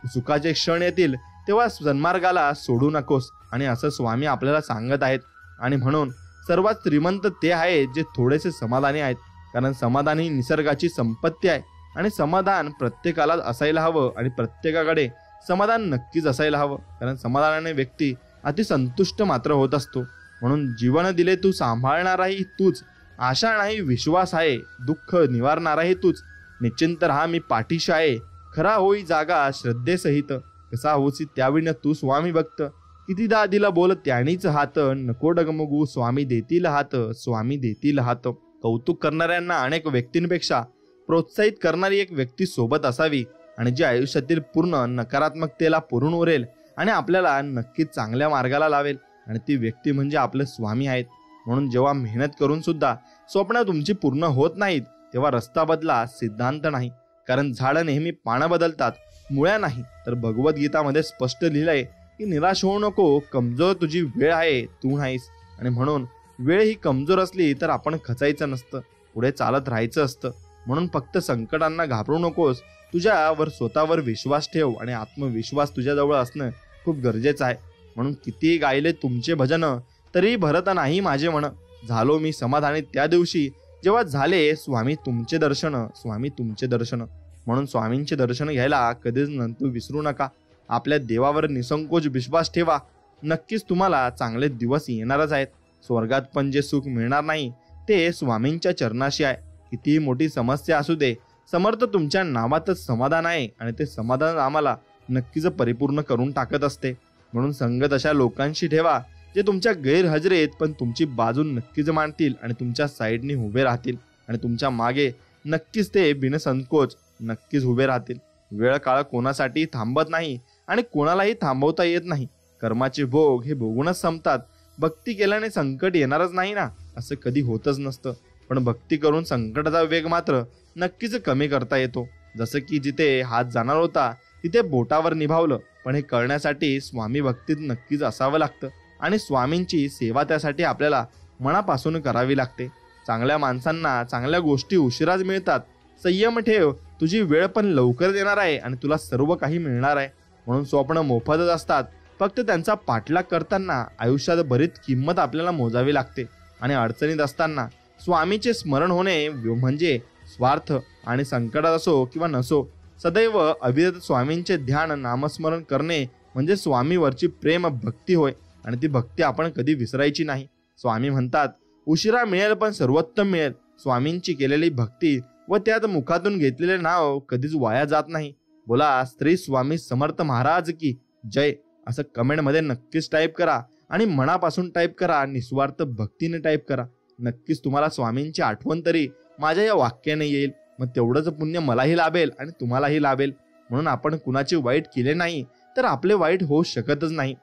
सुखाचे क्षण येतील तेव्हा सन्मार्गाला सोडू नकोस. आणि असं स्वामी आपल्याला सांगत आहेत. आणि म्हणून सर्वात श्रीमंत ते आहेत जे थोडेसे समाधानी आहेत. कारण समाधान ही निसर्गाची संपत्ती आहे आणि समाधान प्रत्येकाला असायला हवं आणि प्रत्येकाकडे समाधान नक्कीच असायला हवं. कारण समाधानाने व्यक्ती अतिसंतुष्ट मात्र होत असतो. म्हणून जीवन दिले तू सांभाळणाराही तूच, आशा नाही विश्वास आहे, दुःख निवारणाराही तूच. निश्चिंत राहा मी पाठीशी आहे, खरा होई जागा श्रद्धेसहित. कसा होसी त्याविण तू स्वामी भक्त, कितीदा दिला बोल त्यांनीच हात. नको डगमगू स्वामी देतील हात, स्वामी देतील हात. कौतुक करणाऱ्यांना अनेक व्यक्तींपेक्षा प्रोत्साहित करणारी एक व्यक्ती सोबत असावी आणि जी आयुष्यातील पूर्ण नकारात्मकतेला पुरून उरेल आणि आपल्याला नक्कीच चांगल्या मार्गाला लावेल. आणि ती व्यक्ती म्हणजे आपले स्वामी आहेत. म्हणून जेव्हा मेहनत करून सुद्धा स्वप्न तुमची पूर्ण होत नाहीत तेव्हा रस्ता बदला, सिद्धांत नाही. कारण झाडं नेहमी पानं बदलतात, मुळ्या नाही. तर भगवद्गीतामध्ये स्पष्ट लिहिलंय, की निराश होऊ नको. कमजोर तुझी वेळ आहे, तू नाहीस. आणि म्हणून वेळ ही कमजोर असली तर आपण खचायचं नसतं, पुढे चालत राहायचं असतं. म्हणून फक्त संकटांना घाबरू नकोस. तुझ्यावर स्वतःवर विश्वास ठेव आणि आत्मविश्वास तुझ्याजवळ असणं खूप गरजेचं आहे. म्हणून किती गायले तुमचे भजन, तरी भरत नाही माझे मन. झालो मी समाधानी त्या दिवशी, जेव्हा झाले स्वामी तुमचे दर्शन, स्वामी तुमचे दर्शन. म्हणून स्वामींचे दर्शन घ्यायला कधीच नंतर विसरू नका. आपल्या देवावर निसंकोच विश्वास ठेवा. नक्कीच तुम्हाला चांगले दिवस येणारच आहेत. स्वर्गात पण जे सुख मिळणार नाही ते स्वामींच्या चरणाशी आहे. कितीही मोठी समस्या असू दे, समर्थ तुमच्या नावातच समाधान आहे आणि ते समाधान आम्हाला नक्कीच परिपूर्ण करून टाकत असते. म्हणून संगत अशा लोकांशी ठेवा जे तुमच्या गैरहजेरीत पण तुमची बाजू नक्कीच मांडतील आणि तुमच्या साईडने उभे राहतील आणि तुमच्या मागे नक्कीच ते बिनसंकोच नक्कीच उभे राहतील. वेळ काळ कोणासाठी थांबत नाही आणि कोणालाही थांबवता येत नाही. कर्माचे भोग हे भोगूनच संपतात. भक्ती केल्याने संकट येणारच नाही ना, असं कधी होतच नसतं. पण भक्ती करून संकटाचा वेग मात्र नक्कीच कमी करता येतो. जसं की जिथे हात जाणार होता तिथे बोटावर निभावलं. पण हे करण्यासाठी स्वामी भक्तीत नक्कीच असावं लागतं आणि स्वामींची सेवा त्यासाठी आपल्याला मनापासून करावी लागते. चांगल्या माणसांना चांगल्या गोष्टी उशिराच मिळतात. संयम ठेव, तुझी वेळ पण लवकरच येणार आहे आणि तुला सर्व काही मिळणार आहे. म्हणून स्वप्न मोफतच असतात, फक्त त्यांचा पाठलाग करताना आयुष्यात बरीच किंमत आपल्याला मोजावी लागते. आणि अडचणीत असताना स्वामीचे स्मरण होणे म्हणजे स्वार्थ आणि संकटात असो किंवा नसो सदैव अविरत स्वामींचे ध्यान नामस्मरण करणे म्हणजे स्वामीवरची प्रेम भक्ती होय. आणि ती भक्ती आपण कधी विसरायची नाही. स्वामी म्हणतात, उशिरा मिळेल पण सर्वोत्तम मिळेल. स्वामींची केलेली भक्ती व त्यात मुखातून घेतलेले नाव कधीच वाया जात नाही. बोला श्री स्वामी समर्थ महाराज की जय असं कमेंटमध्ये नक्कीच टाईप करा आणि मनापासून टाईप करा, निस्वार्थ भक्तीने टाईप करा. नक्कीच तुम्हाला स्वामींची आठवण तरी माझ्या या वाक्याने येईल. मग तेवढंच पुण्य मलाही लाभेल आणि तुम्हालाही लाभेल. म्हणून आपण कुणाचे वाईट केले नाही तर आपले वाईट होऊ शकतच नाही.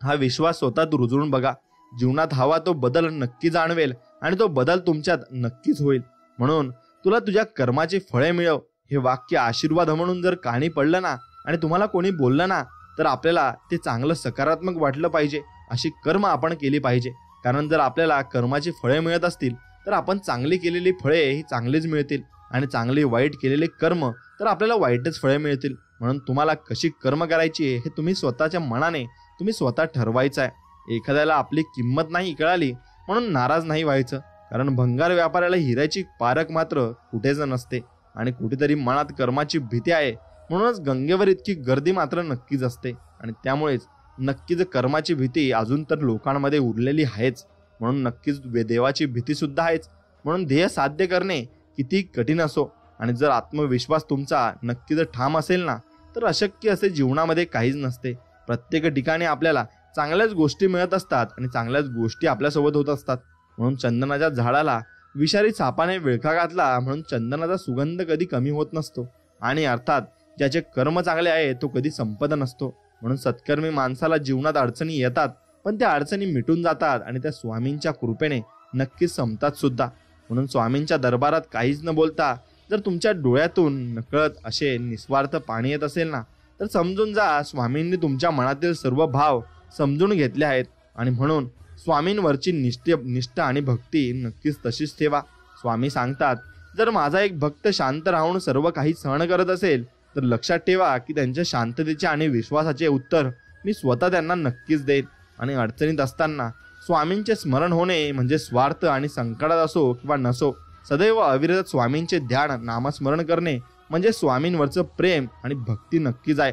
हा विश्वास स्वतःत रुजवून बघा. जीवनात हवा तो बदल नक्की जाणवेल आणि तो बदल तुमच्यात नक्कीच होईल. म्हणून तुला तुझ्या कर्माची फळे मिळव हे वाक्य आशीर्वाद म्हणून जर कानी पडलं ना आणि तुम्हाला कोणी बोललं ना तर आपल्याला ते चांगलं सकारात्मक वाटलं पाहिजे. अशी कर्म आपण केली पाहिजे. कारण जर आपल्याला कर्माची फळे मिळत असतील तर आपण चांगली केलेली फळे ही चांगलीच मिळतील आणि चांगली वाईट केलेले कर्म तर आपल्याला वाईटच फळे मिळतील. म्हणून तुम्हाला कशी कर्म करायची हे तुम्ही स्वतःच्या मनाने तुम्ही स्वतः ठरवायचं आहे. एखाद्याला आपली किंमत नाही कळाली म्हणून नाराज नाही व्हायचं. कारण भंगार व्यापाऱ्याला हिऱ्याची पारख मात्र कुठेच नसते आणि कुठेतरी मनात कर्माची भीती आहे. म्हणूनच गंगेवर इतकी गर्दी मात्र नक्कीच असते आणि त्यामुळेच नक्कीच कर्माची भीती अजून तर लोकांमध्ये उरलेली आहेच. म्हणून नक्कीच देवाची भीती सुद्धा आहेच. म्हणून ध्येय साध्य करणे किती कठीण असो आणि जर आत्मविश्वास तुमचा नक्कीच ठाम असेल ना तर अशक्य असे जीवनामध्ये काहीच नसते. प्रत्येक ठिकाणी आपल्याला चांगल्याच गोष्टी मिळत असतात आणि चांगल्याच गोष्टी आपल्यासोबत होत असतात. म्हणून चंदनाच्या झाडाला विषारी सापाने विळखा घातला म्हणून चंदनाचा सुगंध कधी कमी होत नसतो. आणि अर्थात ज्याचे कर्म चांगले आहे तो कधी संपत नसतो. म्हणून सत्कर्मी माणसाला जीवनात अडचणी येतात पण त्या अडचणी मिटून जातात आणि त्या स्वामींच्या कृपेने नक्कीच संपतात सुद्धा. म्हणून स्वामींच्या दरबारात काहीच न बोलता जर तुमच्या डोळ्यातून नकळत असे निस्वार्थ पाणी येत असेल ना तर समजून जा स्वामींनी तुमच्या मनातील सर्व भाव समजून घेतले आहेत. आणि म्हणून स्वामींवरची निष्ठा आणि भक्ती नक्कीच तशीच ठेवा. स्वामी सांगतात, जर माझा एक भक्त शांत राहून सर्व काही सहन करत असेल तर लक्षात ठेवा की त्यांच्या शांततेचे आणि विश्वासाचे उत्तर मी स्वतः त्यांना नक्कीच देईन. आणि अडचणीत असताना स्वामींचे स्मरण होणे म्हणजे स्वार्थ आणि संकटात असो किंवा नसो सदैव अविरत स्वामींचे ध्यान नामस्मरण करणे म्हणजे स्वामींवरचं प्रेम आणि भक्ती नक्कीच आहे.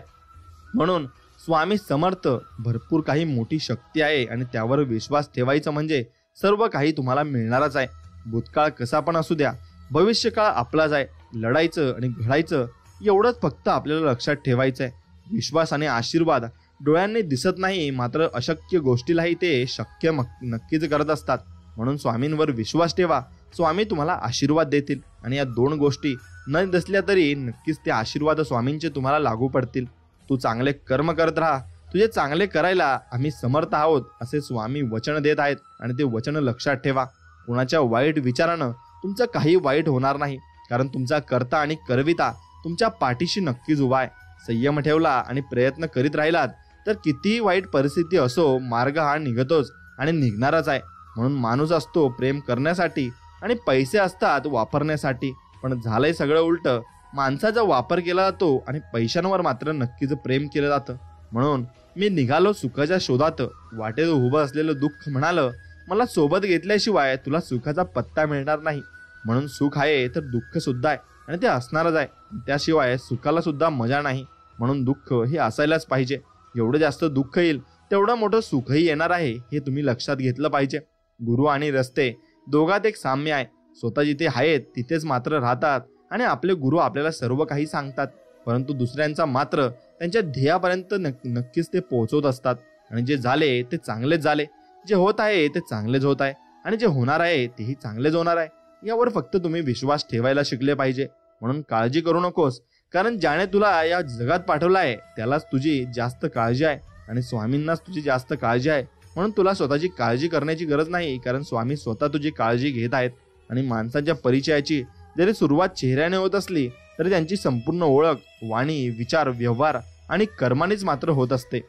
म्हणून स्वामी समर्थ भरपूर काही मोठी शक्ती आहे आणि त्यावर विश्वास ठेवायचा म्हणजे सर्व काही तुम्हाला मिळणारच आहे. भूतकाळ कसा पण असू द्या, भविष्यकाळ आपलाच आहे. लढायचं आणि घडायचं एवढंच फक्त आपल्याला लक्षात ठेवायचं आहे. विश्वास आणि आशीर्वाद डोळ्यांनी दिसत नाही मात्र अशक्य गोष्टीलाही ते शक्य नक्कीच करत असतात. म्हणून स्वामींवर विश्वास ठेवा. स्वामी तुम्हाला आशीर्वाद देतील आणि या दोन गोष्टी न दिसल्या तरी नक्कीच ते आशीर्वाद स्वामींचे तुम्हाला लागू पडतील. तू चांगले कर्म करत राहा, तुझे चांगले करायला आम्ही समर्थ आहोत असे स्वामी वचन देत आहेत आणि ते वचन लक्षात ठेवा. कुणाच्या वाईट विचारानं तुमचं काही वाईट होणार नाही कारण तुमचा कर्ता आणि करविता तुमच्या पाठीशी नक्कीच उभा आहे. संयम ठेवला आणि प्रयत्न करीत राहिलात तर कितीही वाईट परिस्थिती असो मार्ग हा निघतोच आणि निघणारच आहे. म्हणून माणूस असतो प्रेम करण्यासाठी आणि पैसे असतात वापरण्यासाठी. पण झालंय सगळं उलट. माणसाचा वापर केला जातो आणि पैशांवर मात्र नक्कीच प्रेम केलं जातं. म्हणून मी निघालो सुखाच्या शोधात. वाटेत उभं असलेलं दुःख म्हणालं, मला सोबत घेतल्याशिवाय तुला सुखाचा पत्ता मिळणार नाही. म्हणून सुख आहे तर दुःख सुद्धा आहे आणि ते असणारच आहे. त्याशिवाय सुखाला सुद्धा मजा नाही. म्हणून दुःख हे असायलाच पाहिजे. एवढं जास्त दुःख येईल तेवढं मोठं सुखही येणार आहे हे तुम्ही लक्षात घेतलं पाहिजे. गुरु आणि रस्ते दोघात एक साम्य आहे. स्वतः जिथे आहेत तिथेच मात्र राहतात आणि आपले गुरु आपल्याला सर्व काही सांगतात, परंतु दुसऱ्यांचा मात्र त्यांच्या ध्येयापर्यंत नक्कीच ते पोहोचवत असतात. आणि जे झाले ते चांगलेच झाले, जे होत आहे ते चांगलेच होत आहे आणि जे होणार आहे तेही चांगलेच होणार आहे. यावर फक्त तुम्ही विश्वास ठेवायला शिकले पाहिजे. म्हणून काळजी करू नकोस, कारण ज्याने तुला या जगात पाठवलं आहे त्यालाच तुझी जास्त काळजी आहे आणि स्वामींनाच तुझी जास्त काळजी आहे. म्हणून तुला स्वतःची काळजी करण्याची गरज नाही, कारण स्वामी स्वतः तुझी काळजी घेत आहेत. आणि माणसांच्या परिचयाची जरी सुरुवात चेहऱ्याने होत असली तरी त्यांची संपूर्ण ओळख वाणी, विचार, व्यवहार आणि कर्मानेच मात्र होत असते.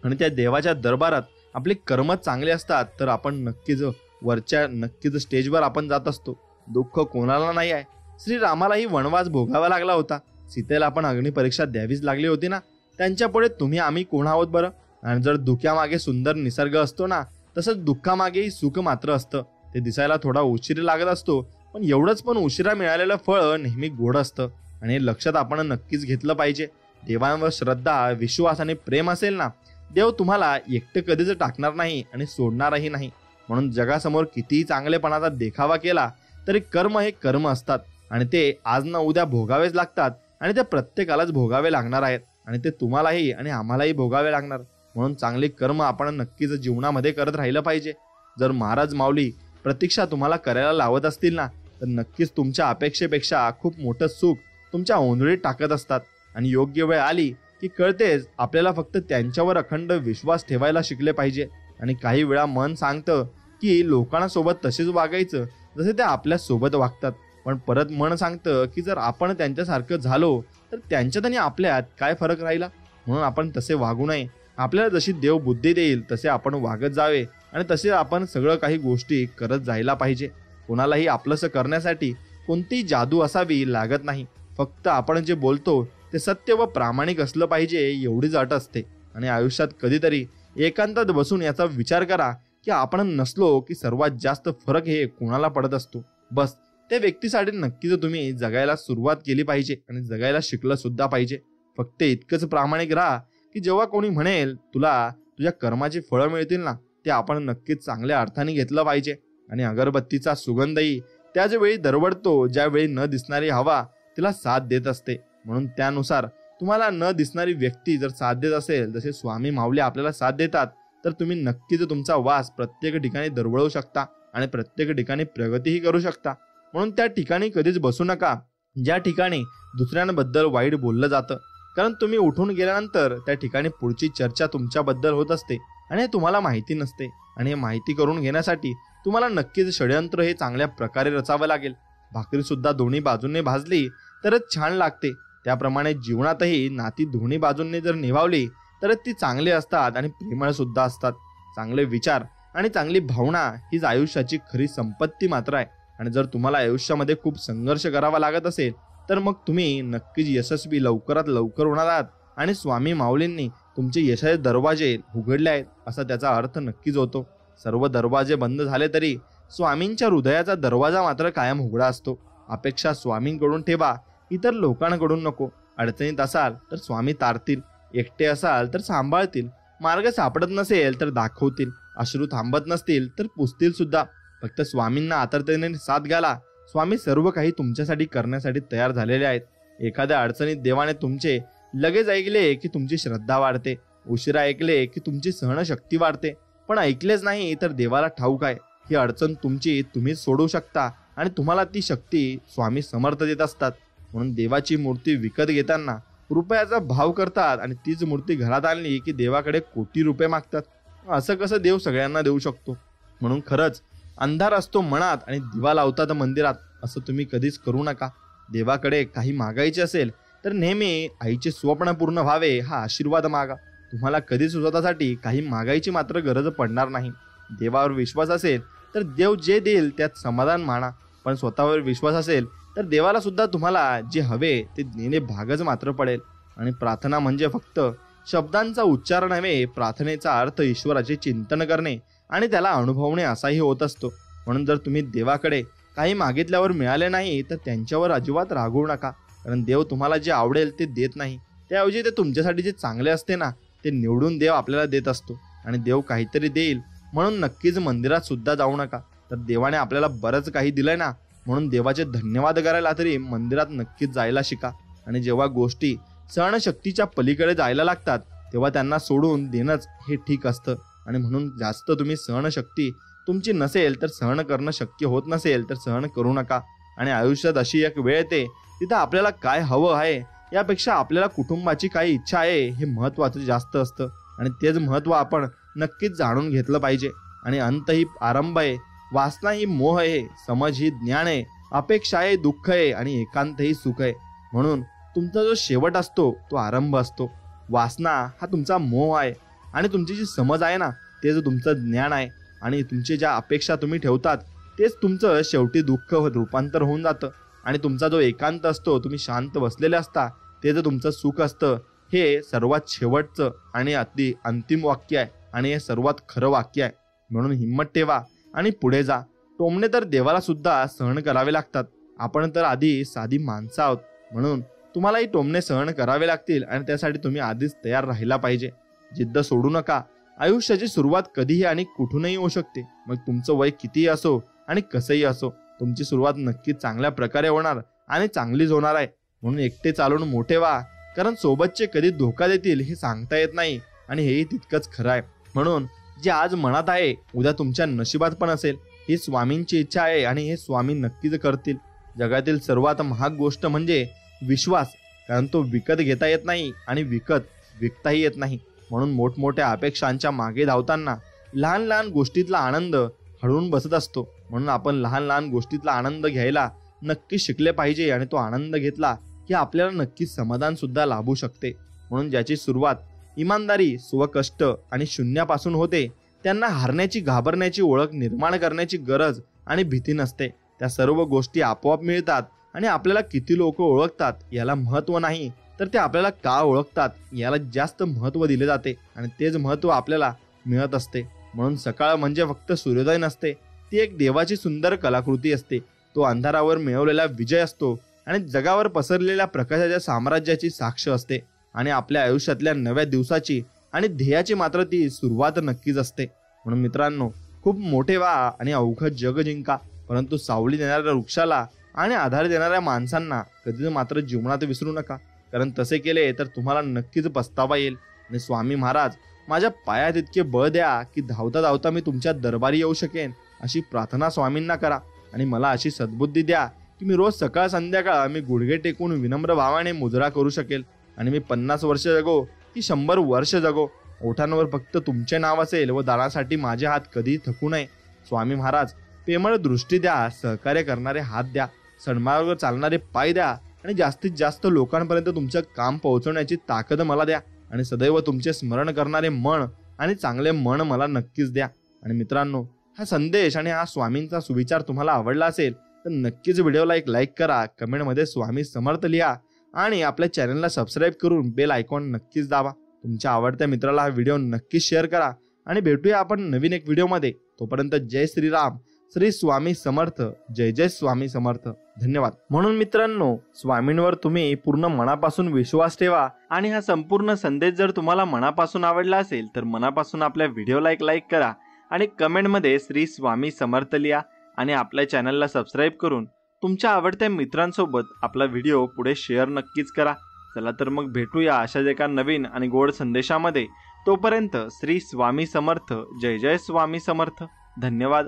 आणि त्या देवाच्या दरबारात आपले कर्म चांगले असतात तर आपण नक्कीच स्टेजवर आपण जात असतो. दुःख कोणाला नाही आहे. श्रीरामालाही वनवास भोगावा लागला होता. सीतेला आपण अग्निपरीक्षा द्यावीच लागली होती ना. त्यांच्यापुढे तुम्ही आम्ही कोण आहोत बरं? आणि जर दुःखामागे सुंदर निसर्ग असतो ना, तसंच दुःखामागेही सुख मात्र असतं. ते दिसायला थोडा उशीर लागत असतो, पण एवढंच पण उशिरा मिळालेलं फळ नेहमी गोड असतं. आणि हे लक्षात आपण नक्कीच घेतलं पाहिजे. देवांवर श्रद्धा, विश्वास आणि प्रेम असेल ना, देव तुम्हाला एकटे कधीच टाकणार नाही आणि सोडणारही नाही. म्हणून जगासमोर कितीही चांगलेपणाचा देखावा केला तरी कर्म हे कर्म असतात आणि ते आज ना उद्या भोगावेच लागतात आणि ते प्रत्येकालाच भोगावे लागणार आहेत आणि ते तुम्हालाही आणि आम्हालाही भोगावे लागणार. म्हणून चांगले कर्म आपण नक्कीच जीवनामध्ये करत राहिलं पाहिजे. जर महाराज माऊली प्रतीक्षा तुम्हाला करायला लावत असतील ना, तर नक्कीच तुमच्या अपेक्षेपेक्षा खूप मोठं सुख तुमच्या ओंजळीत टाकत असतात. आणि योग्य वेळ आली की कळतेच आपल्याला फक्त त्यांच्यावर अखंड विश्वास ठेवायला शिकले पाहिजे. आणि काही वेळा मन सांगतं की लोकांना सोबत तसेच वागायचं जसे ते आपल्या सोबत वागतात, पण परत मन सांगतं की जर आपण त्यांच्यासारखं झालो तर त्यांच्यात आणि आपल्यात काय फरक राहिला. म्हणून आपण तसे वागू नये. आपल्याला जशी देव बुद्धी देईल तसे आपण वागत जावे आणि तसे आपण सगळं काही गोष्टी करत जायला पाहिजे. कोणालाही आपलंसं करण्यासाठी कोणतीही जादू असावी लागत नाही. फक्त आपण जे बोलतो ते सत्य व प्रामाणिक असलं पाहिजे एवढीच अट असते. आणि आयुष्यात कधीतरी एकांतात बसून याचा विचार करा की आपण नसलो की सर्वात जास्त फरक हे कोणाला पडत असतो. बस त्या व्यक्तीसाठी नक्कीच तुम्ही जगायला सुरुवात केली पाहिजे आणि जगायला शिकलं सुद्धा पाहिजे. फक्त इतकंच प्रामाणिक राहा की जेव्हा कोणी म्हणेल तुला तुझ्या कर्माची फळं मिळतील ना, ते आपण नक्कीच चांगल्या अर्थाने घेतलं पाहिजे. आणि अगरबत्तीचा सुगंधही त्याच वेळी दरवडतो ज्यावेळी न दिसणारी हवा तिला साथ देत असते. म्हणून त्यानुसार तुम्हाला न दिसणारी व्यक्ती जर साथ देत असेल, जसे स्वामी माऊली आपल्याला साथ देतात, तर तुम्ही नक्कीच तुमचा वास प्रत्येक ठिकाणी दरवळू शकता आणि प्रत्येक ठिकाणी प्रगतीही करू शकता. म्हणून त्या ठिकाणी कधीच बसू नका ज्या ठिकाणी दुसऱ्यांबद्दल वाईट बोललं जातं, कारण तुम्ही उठून गेल्यानंतर त्या ठिकाणी पुढची चर्चा तुमच्याबद्दल होत असते आणि हे तुम्हाला माहिती नसते. आणि हे माहिती करून घेण्यासाठी तुम्हाला नक्कीच षडयंत्र हे चांगल्या प्रकारे रचावं लागेल. भाकरी सुद्धा दोन्ही बाजूंनी भाजली तरच छान लागते. त्याप्रमाणे जीवनातही नाती दोन्ही बाजूंनी जर निभावली तरच ती चांगली असतात आणि प्रेमळ सुद्धा असतात. चांगले विचार आणि चांगली भावना हीच आयुष्याची खरी संपत्ती मात्र आहे. आणि जर तुम्हाला आयुष्यामध्ये खूप संघर्ष करावा लागत असेल तर मग तुम्ही नक्कीच यशस्वी लवकरात लवकर होणार आहात आणि स्वामी माऊलींनी तुमचे यशाचे दरवाजे उघडले आहेत असा त्याचा अर्थ नक्कीच होतो. सर्व दरवाजे बंद झाले तरी स्वामींच्या हृदयाचा दरवाजा मात्र कायम उघडा असतो. अपेक्षा स्वामींकडून ठेवा, इतर लोकांकडून नको. अडचणीत असाल तर स्वामी तारतील, एकटे असाल तर सांभाळतील, मार्ग सापडत नसेल तर दाखवतील, अश्रू थांबत नसतील तर पुसतील सुद्धा. फक्त स्वामींना आतरतेने साथ घाला. स्वामी सर्व काही तुमच्यासाठी करण्यासाठी तयार झालेले आहेत. एखाद्या अडचणीत देवाने तुमचे लगेच ऐकले की तुमची श्रद्धा वाढते, उशिरा ऐकले की तुमची सहनशक्ती वाढते, पण ऐकलेच नाही तर देवाला ठाऊक आहे ही अडचण तुमची तुम्हीच सोडवू शकता आणि तुम्हाला ती शक्ती स्वामी समर्थ देत असतात. म्हणून देवाची मूर्ती विकत घेताना रुपयाचा भाव करतात आणि तीच मूर्ती घरात आणली की देवाकडे कोटी रुपये मागतात. असं कसं देव सगळ्यांना देऊ शकतो? म्हणून खरंच अंधार असतो मनात आणि दिवा लावतात मंदिरात, असं तुम्ही कधीच करू नका. देवाकडे काही मागायचे असेल तर नेहमी आईचे स्वप्न पूर्ण व्हावे हा आशीर्वाद मागा. तुम्हाला कधीच स्वतःसाठी काही मागायची मात्र गरज पडणार नाही. देवावर विश्वास असेल तर देव जे देईल त्यात समाधान माना, पण स्वतःवर विश्वास असेल तर देवाला सुद्धा तुम्हाला जे हवे ते देणे भागच मात्र पडेल. आणि प्रार्थना म्हणजे फक्त शब्दांचा उच्चार नव्हे, प्रार्थनेचा अर्थ ईश्वराचे चिंतन करणे आणि त्याला अनुभवणे असाही होत असतो. म्हणून जर तुम्ही देवाकडे काही मागितल्यावर मिळाले नाही तर त्यांच्यावर अजिबात रागवू नका, कारण देव तुम्हाला जे आवडेल ते देत नाही. त्याऐवजी ते तुमच्यासाठी जे चांगले असते ना ते निवडून देव आपल्याला देत असतो. आणि देव काहीतरी देईल म्हणून नक्कीच मंदिरात सुद्धा जाऊ नका. तर देवाने आपल्याला बरंच काही दिलंय ना, म्हणून देवाचे धन्यवाद करायला तरी मंदिरात नक्कीच जायला शिका. आणि जेव्हा गोष्टी सहनशक्तीच्या पलीकडे जायला लागतात तेव्हा त्यांना सोडून देणंच हे ठीक असतं. आणि म्हणून जास्त तुम्ही सहनशक्ती तुमची नसेल तर सहन करणं शक्य होत नसेल तर सहन करू नका. आणि आयुष्यात अशी एक वेळ येते तिथं आपल्याला काय हवं आहे यापेक्षा आपल्याला कुटुंबाची काय इच्छा आहे हे महत्त्वाचं जास्त असतं. आणि तेच महत्त्व आपण नक्कीच जाणून घेतलं पाहिजे. आणि अंत ही आरंभ आहे, वासना ही मोह आहे, समज ही ज्ञान आहे, अपेक्षा आहे दुःख आहे आणि एकांत ही सुख आहे. म्हणून तुमचा जो शेवट असतो तो आरंभ असतो. वासना हा तुमचा मोह आहे आणि तुमची जी समज आहे ना ते जो तुमचं ज्ञान आहे. आणि तुमची ज्या अपेक्षा तुम्ही ठेवतात तेच तुमचं शेवटी दुःख रूपांतर होऊन जातं. आणि तुमचा जो एकांत असतो, तुम्ही शांत बसलेले असता, ते जर तुमचं सुख असतं. हे सर्वात शेवटचं आणि अति अंतिम वाक्य आहे आणि हे सर्वात खरं वाक्य आहे. म्हणून हिंमत ठेवा आणि पुढे जा. टोमणे तर देवाला सुद्धा सहन करावे लागतात. आपण तर आधी साधी माणसं आहोत, म्हणून तुम्हालाही टोमणे सहन करावे लागतील आणि त्यासाठी तुम्ही आधीच तयार राहायला पाहिजे. जिद्द सोडू नका. आयुष्याची सुरुवात कधीही आणि कुठूनही होऊ शकते. मग तुमचं वय कितीही असो आणि कसंही असो, तुमची सुरुवात नक्की चांगल्या प्रकारे होणार आणि चांगलीच होणार आहे. म्हणून एकटे चालून मोठे व्हा, कारण सोबतचे कधी धोका देतील हे सांगता येत नाही आणि हेही तितकंच खरं आहे. म्हणून जे आज मनात आहे उद्या तुमच्या नशिबात पण असेल. ही स्वामींची इच्छा आहे आणि हे स्वामी नक्कीच करतील. जगातील सर्वात महाग गोष्ट म्हणजे विश्वास, कारण तो विकत घेता येत नाही आणि विकताही येत नाही. म्हणून मोठमोठ्या अपेक्षांच्या मागे धावताना लहान लहान गोष्टीतला आनंद हळून बसत असतो. म्हणून आपण लहान लहान गोष्टीतला आनंद घ्यायला नक्की शिकले पाहिजे आणि तो आनंद घेतला की आपल्याला नक्कीच समाधान सुद्धा लाभू शकते. म्हणून ज्याची सुरुवात इमानदारी, स्वकष्ट आणि शून्यापासून होते त्यांना हारण्याची, घाबरण्याची ओळख निर्माण करण्याची गरज आणि भीती नसते. त्या सर्व गोष्टी आपोआप मिळतात. आणि आपल्याला किती लोक ओळखतात याला महत्त्व नाही, तर ते आपल्याला का ओळखतात याला जास्त महत्त्व दिले जाते आणि तेच महत्त्व आपल्याला मिळत असते. म्हणून सकाळ म्हणजे फक्त सूर्योदय नसते, ती एक देवाची सुंदर कलाकृती असते. तो अंधारावर मिळवलेला विजय असतो आणि जगावर पसरलेल्या प्रकाशाच्या साम्राज्याची साक्ष असते. आणि आपल्या आयुष्यातल्या नव्या दिवसाची आणि ध्येयाची मात्र ती सुरुवात नक्कीच असते. म्हणून मित्रांनो, खूप मोठे व्हा आणि अवघड जग जिंका, परंतु सावली देणाऱ्या वृक्षाला आणि आधार देणाऱ्या माणसांना कधीच मात्र जीवनात विसरू नका, कारण तसे केले तर तुम्हाला नक्कीच पस्तावा येईल. आणि स्वामी महाराज, माझ्या पायात इतके बळ द्या की धावता धावता मी तुमच्या दरबारी येऊ शकेन, अशी प्रार्थना स्वामींना करा. आणि मला अशी सद्बुद्धी द्या की मी रोज सकाळ संध्याकाळ मी गुडघे टेकून विनम्र भावाने मुजरा करू शकेल. आणि मी 50 वर्ष जगो की 100 वर्ष जगो, ओठांवर फक्त तुमचे नाव असेल व दानासाठी माझे हात कधी थकू नये. स्वामी महाराज, प्रेमळ दृष्टी द्या, सहकार्य करणारे हात द्या, सन्मार्गावर चालणारे पाय द्या आणि जास्तीत जास्त लोकांपर्यंत तुमचं काम पोहोचवण्याची ताकद मला द्या. आणि सदैव तुमचे स्मरण करणारे मन आणि चांगले मन मला नक्कीच द्या. आणि मित्रांनो, हा संदेश आणि हा स्वामींचा सुविचार तुम्हाला आवडला असेल तर नक्कीच व्हिडिओला एक लाईक करा, कमेंटमध्ये स्वामी समर्थ लिहा आणि आपल्या चॅनलला सबस्क्राईब करून बेल आयकॉन नक्कीच दाबा. तुमच्या आवडत्या मित्राला हा व्हिडिओ नक्कीच शेअर करा आणि भेटूया आपण नवीन एक व्हिडिओमध्ये. तोपर्यंत जय श्रीराम, श्री स्वामी समर्थ, जय जय स्वामी समर्थ. धन्यवाद. म्हणून मित्रांनो, स्वामींवर तुम्ही पूर्ण मनापासून विश्वास ठेवा आणि हा संपूर्ण संदेश जर तुम्हाला मनापासून आवडला असेल तर मनापासून आपल्या व्हिडिओला एक लाईक करा आणि कमेंटमध्ये श्री स्वामी समर्थ लिहा आणि आपल्या चॅनलला सबस्क्राईब करून तुमच्या आवडत्या मित्रांसोबत आपला व्हिडिओ पुढे शेअर नक्कीच करा. चला तर मग भेटूया अशाच एका नवीन आणि गोड संदेशामध्ये. तोपर्यंत श्री स्वामी समर्थ, जय जय स्वामी समर्थ. धन्यवाद.